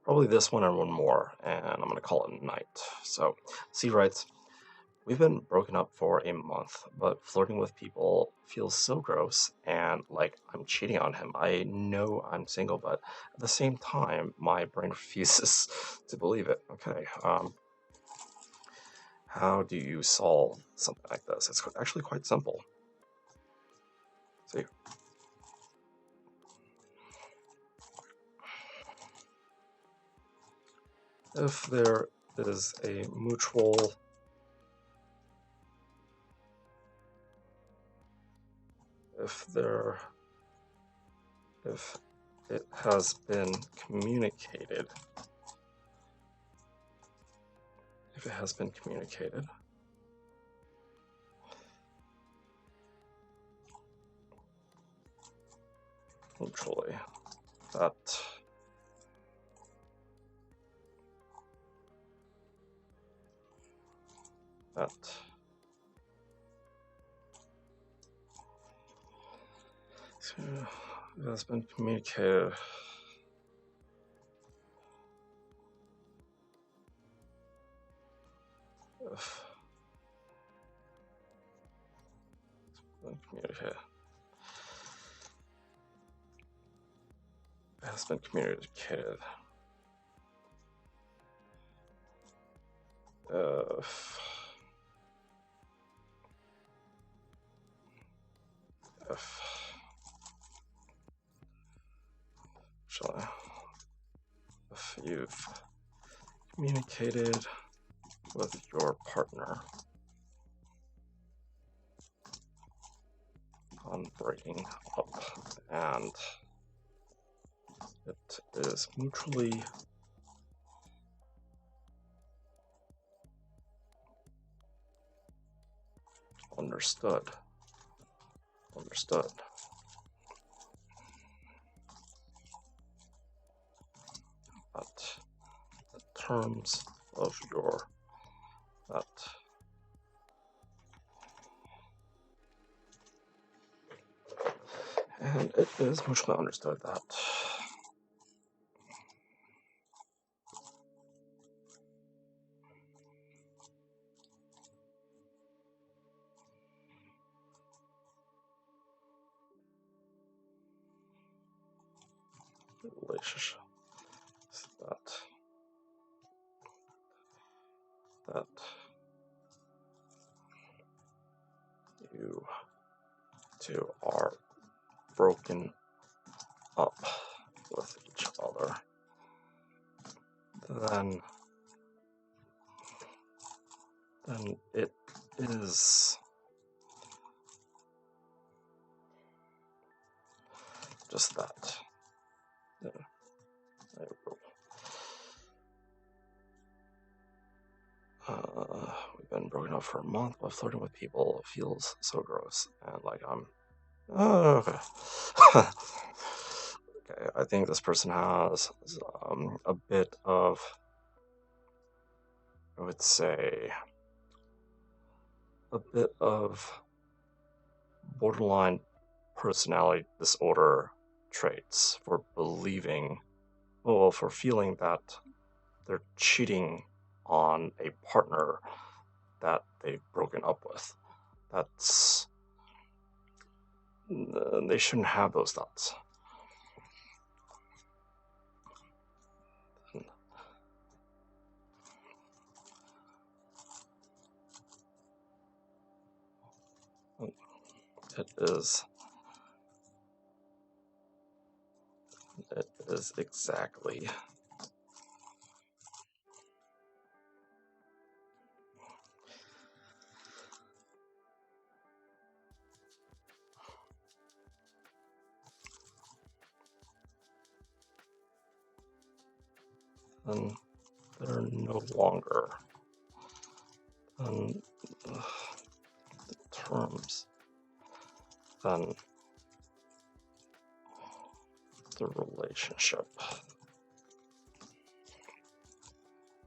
probably this one and one more, and I'm gonna call it night. So, C writes, we've been broken up for a month, but flirting with people feels so gross and like I'm cheating on him. I know I'm single, but at the same time, my brain refuses to believe it. Okay, how do you solve something like this? It's actually quite simple. See, if there is a mutual if it has been communicated, mutually, that it has been communicated if it has been communicated if you've communicated with your partner on breaking up, and it is mutually understood that the terms of your that and it is mutually understood that relationship that you two are broken up with each other, then it is just that. Yeah, we've been broken up for a month, but flirting with people feels so gross, and like I'm. Okay. Okay, I think this person has a bit of, I would say, a bit of borderline personality disorder traits for for feeling that they're cheating on a partner that they've broken up with. They shouldn't have those thoughts. It is exactly and they're no longer on the terms than the relationship.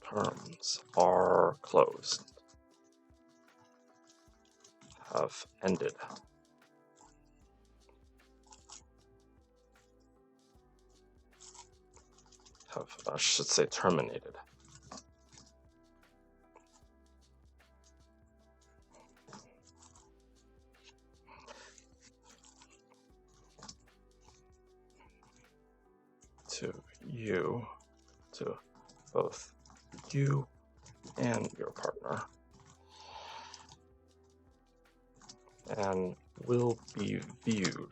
Terms are closed, have ended. I should say terminated. To both you and your partner, and will be viewed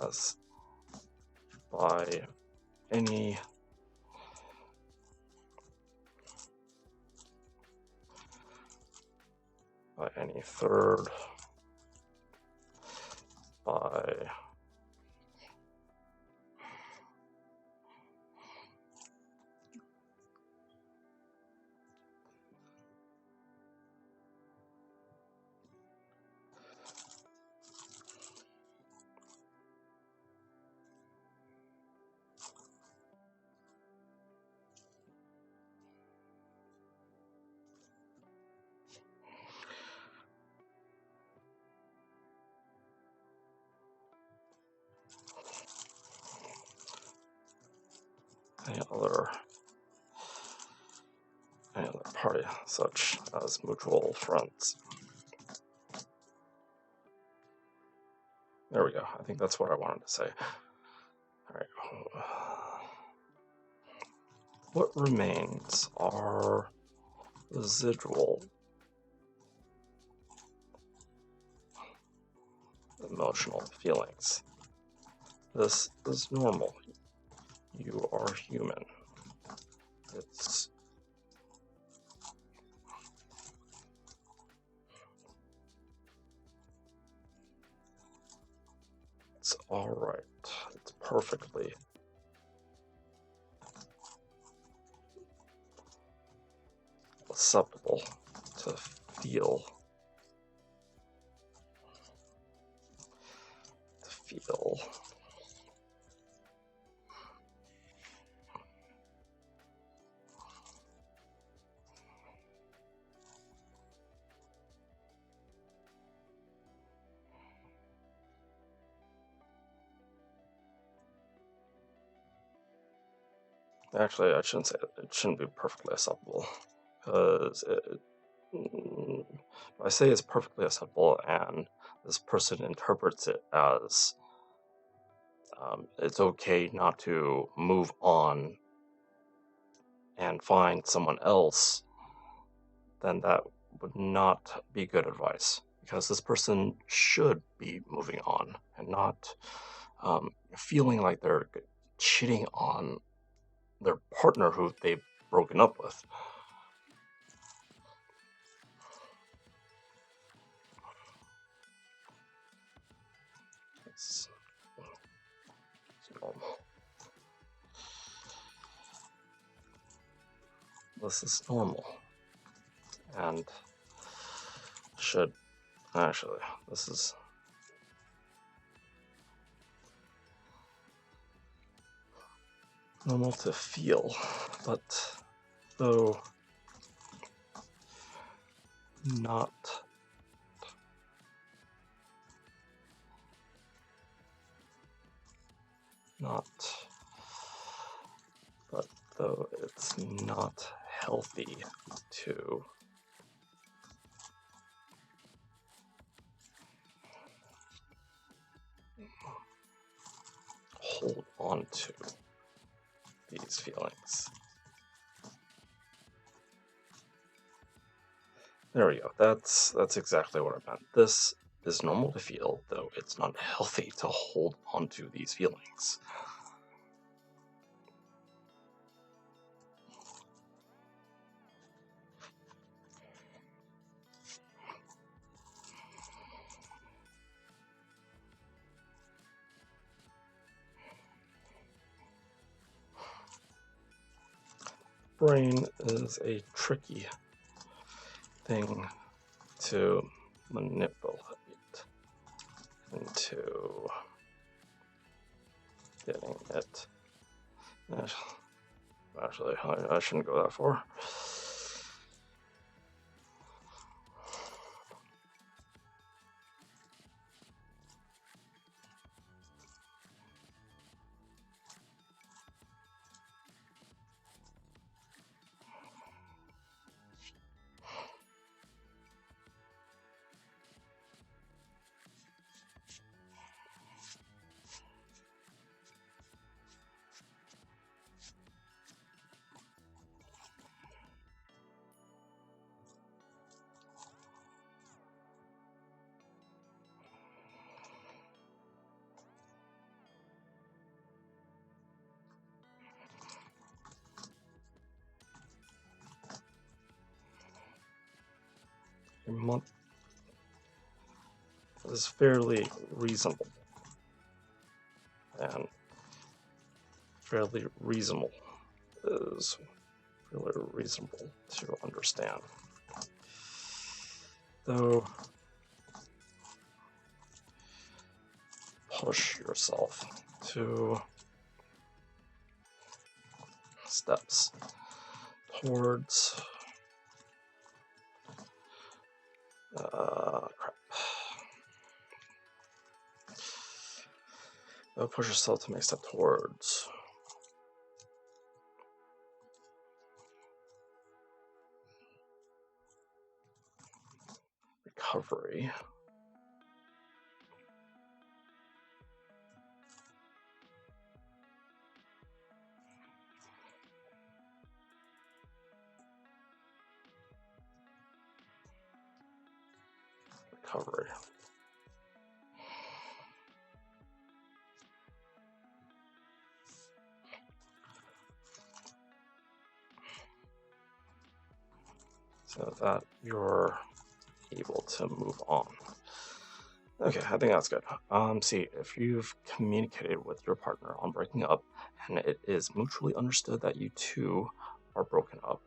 as by any third, by any other party, such as mutual friends. There we go. I think that's what I wanted to say. All right. What remains are residual emotional feelings. This is normal. You are human. It's all right. It's perfectly acceptable to feel. Actually, I shouldn't say it. It shouldn't be perfectly acceptable, because I say it's perfectly acceptable, and this person interprets it as it's okay not to move on and find someone else, then that would not be good advice, because this person should be moving on and not feeling like they're cheating on their partner who they've broken up with. It's normal. This is normal, and should actually, this is normal to feel, but though not but though it's not healthy to hold on to these feelings. There we go. That's exactly what I meant. This is normal to feel, though it's not healthy to hold on to these feelings. Brain is a tricky thing to manipulate into getting it. Actually, I shouldn't go that far. A month is fairly reasonable, and fairly reasonable is fairly reasonable to understand. Though, push yourself to steps towards crap. Push yourself to make a step towards recovery. Recovery. so that you're able to move on. Okay, I think that's good. See, if you've communicated with your partner on breaking up, and it is mutually understood that you two are broken up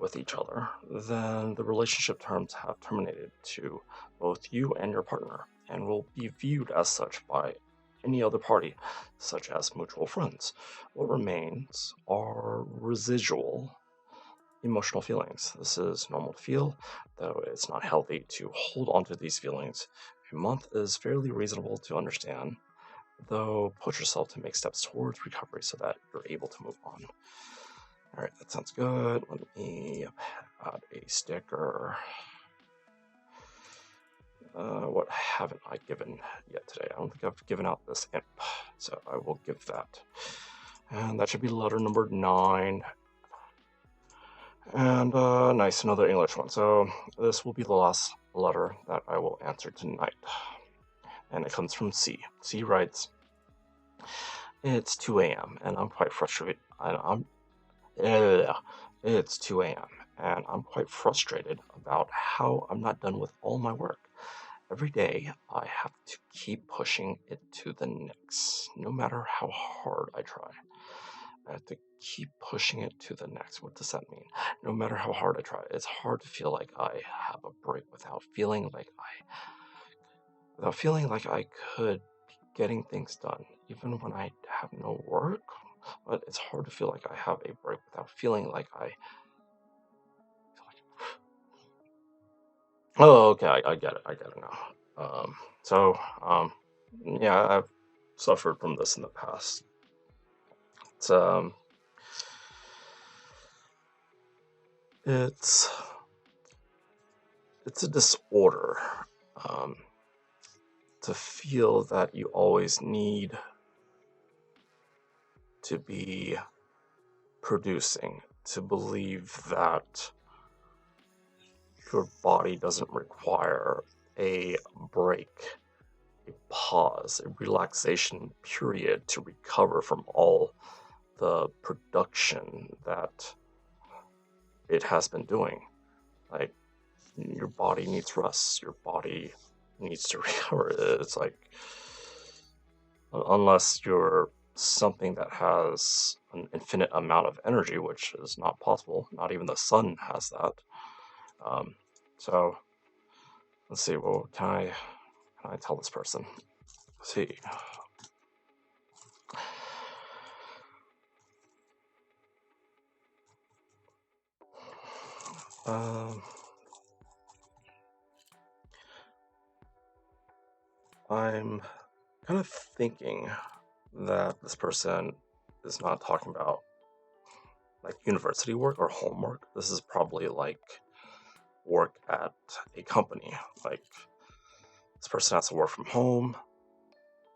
with each other, then the relationship terms have terminated to both you and your partner, and will be viewed as such by any other party, such as mutual friends. What remains are residual emotional feelings. This is normal to feel, though it's not healthy to hold on to these feelings. A month is fairly reasonable to understand, though push yourself to make steps towards recovery so that you're able to move on. Alright, that sounds good. Let me add a sticker. What haven't I given yet today? I don't think I've given out this imp, so I will give that. And that should be letter number 9. And nice, another English one. So this will be the last letter that I will answer tonight. And it comes from C. C writes, "It's 2 a.m. and I'm quite frustrated. It's 2 a.m. and I'm quite frustrated about how I'm not done with all my work. Every day I have to keep pushing it to the next, no matter how hard I try. I have to keep pushing it to the next." What does that mean? No matter how hard I try. It's hard to feel like I have a break without feeling like I could be getting things done, even when I have no work. But it's hard to feel like I have a break without feeling like Oh, okay, I get it. I get it now. Yeah, I've suffered from this in the past. It's it's a disorder. To feel that you always need to be producing, to believe that your body doesn't require a break, a pause, a relaxation period to recover from all the production that it has been doing. Like, your body needs rest, your body needs to recover. It's like, unless you're something that has an infinite amount of energy, which is not possible. Not even the sun has that. So let's see. Well, can I tell this person? Let's see. I'm kind of thinking that this person is not talking about like university work or homework. This is probably like work at a company. Like, this person has to work from home,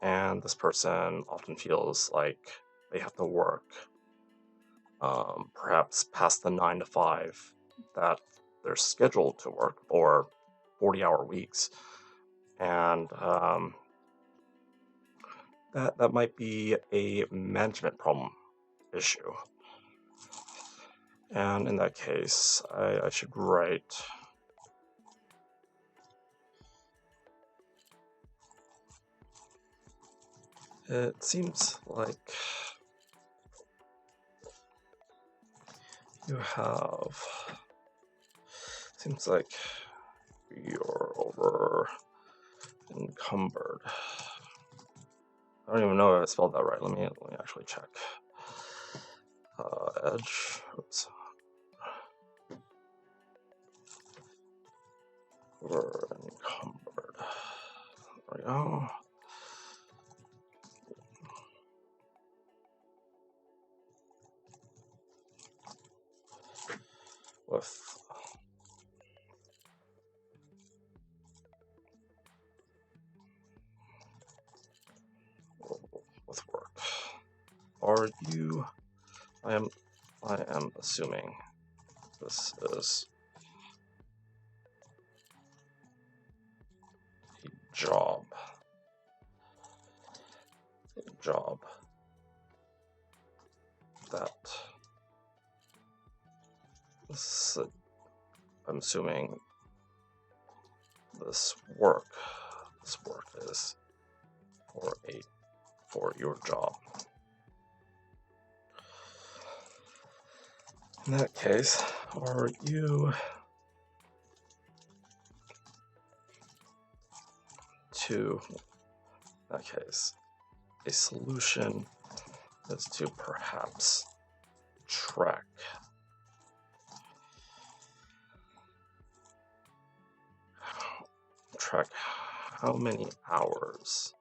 and this person often feels like they have to work perhaps past the 9 to 5 that they're scheduled to work, or 40-hour weeks. And that might be a management problem issue. And in that case, I should write, it seems like you're over encumbered. I don't even know if I spelled that right. Let me actually check. Edge. Oops. Over encumbered. There we go. With work. Are you? I am assuming this is a job. That I'm assuming this work is for your job. In that case, are you a solution is to perhaps track how many hours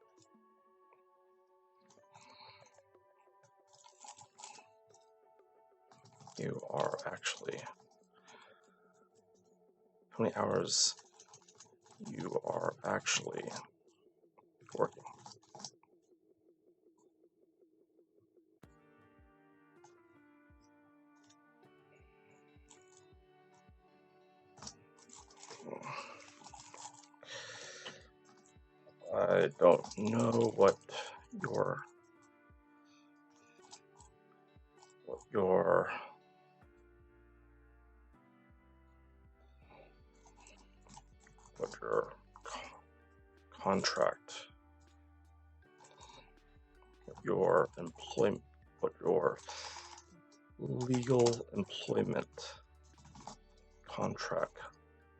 you are actually working. I don't know what your contract, what your legal employment contract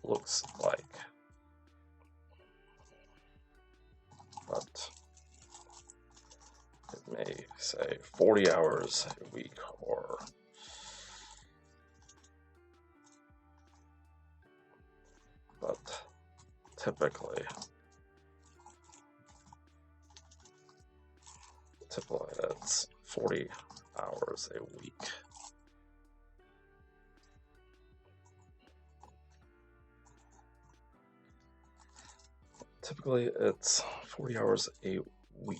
looks like, but it may say 40 hours a week, but typically it's 40 hours a week. Typically it's 40 hours a week.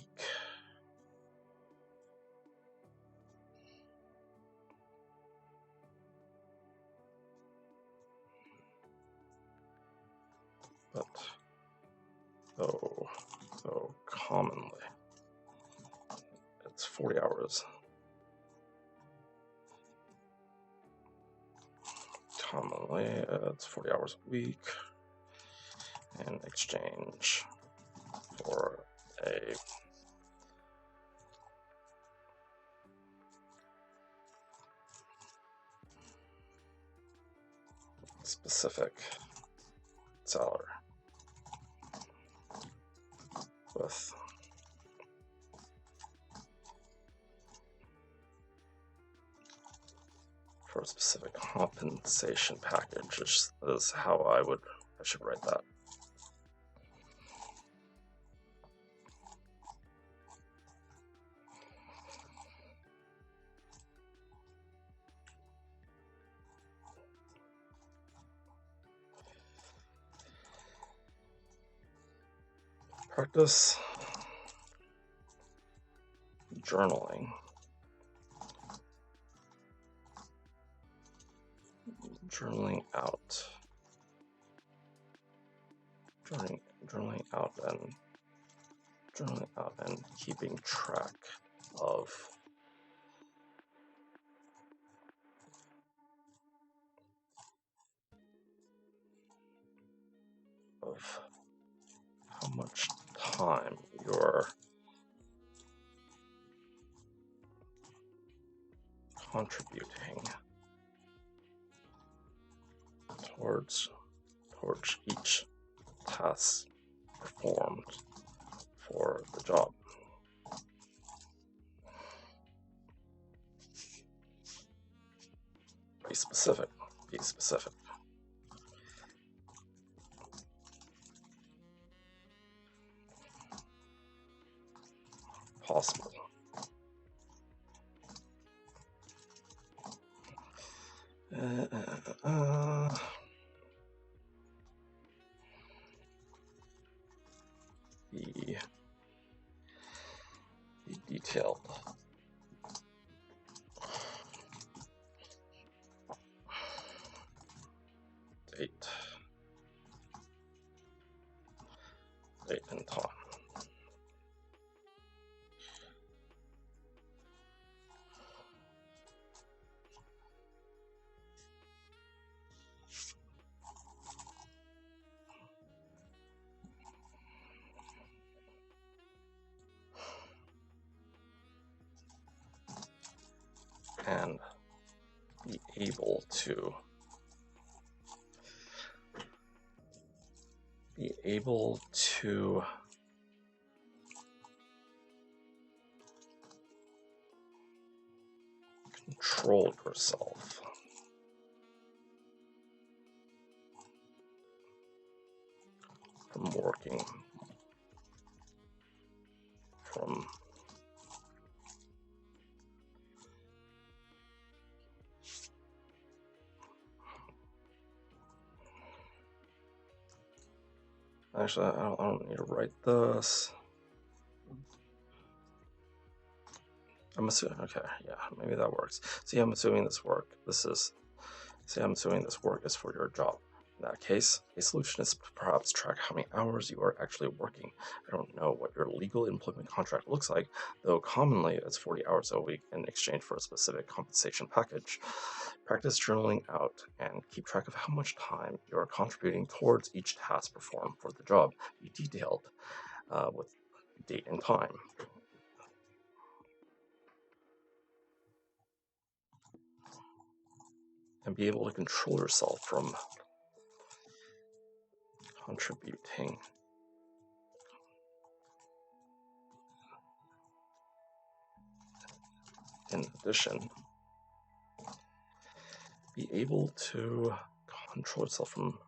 But though commonly it's 40 hours. Commonly it's 40 hours a week in exchange for a specific salary for a specific compensation package, which is how I should write that. Practice journaling. Journaling out and keeping track of how much time you're contributing towards each task performed for the job. Be specific. Possible. Be detailed. Date and time. be able to control yourself from working from actually I don't need to write this. I'm assuming, okay, yeah, maybe that works. See, I'm assuming this work is for your job. In that case, a solution is to perhaps track how many hours you are actually working. I don't know what your legal employment contract looks like, though commonly it's 40 hours a week in exchange for a specific compensation package. Practice journaling out and keep track of how much time you are contributing towards each task performed for the job. Be detailed with date and time. And be able to control yourself from contributing. In addition, be able to control yourself from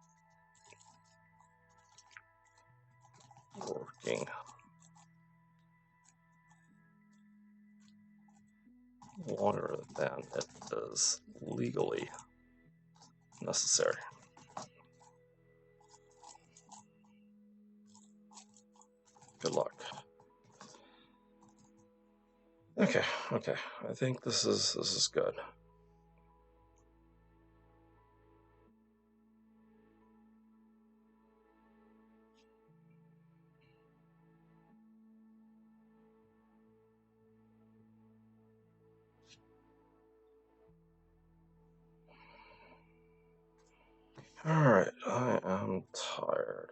working longer than it is legally necessary. Good luck. Okay. I think this is good. Alright, I am tired.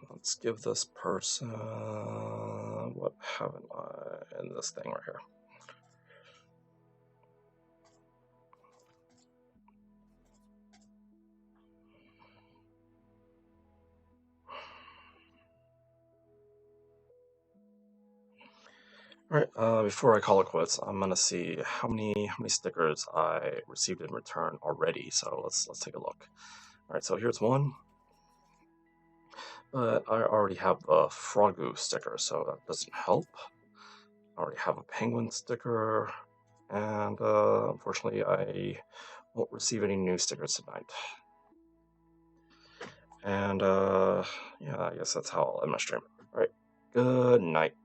Let's give this person, what haven't I in this thing right here? Alright, before I call it quits, I'm gonna see how many stickers I received in return already. So let's take a look. Alright, so here's one. But I already have a Frogu sticker, so that doesn't help. I already have a penguin sticker, and unfortunately I won't receive any new stickers tonight. And yeah, I guess that's how I'll end my stream. Alright, good night.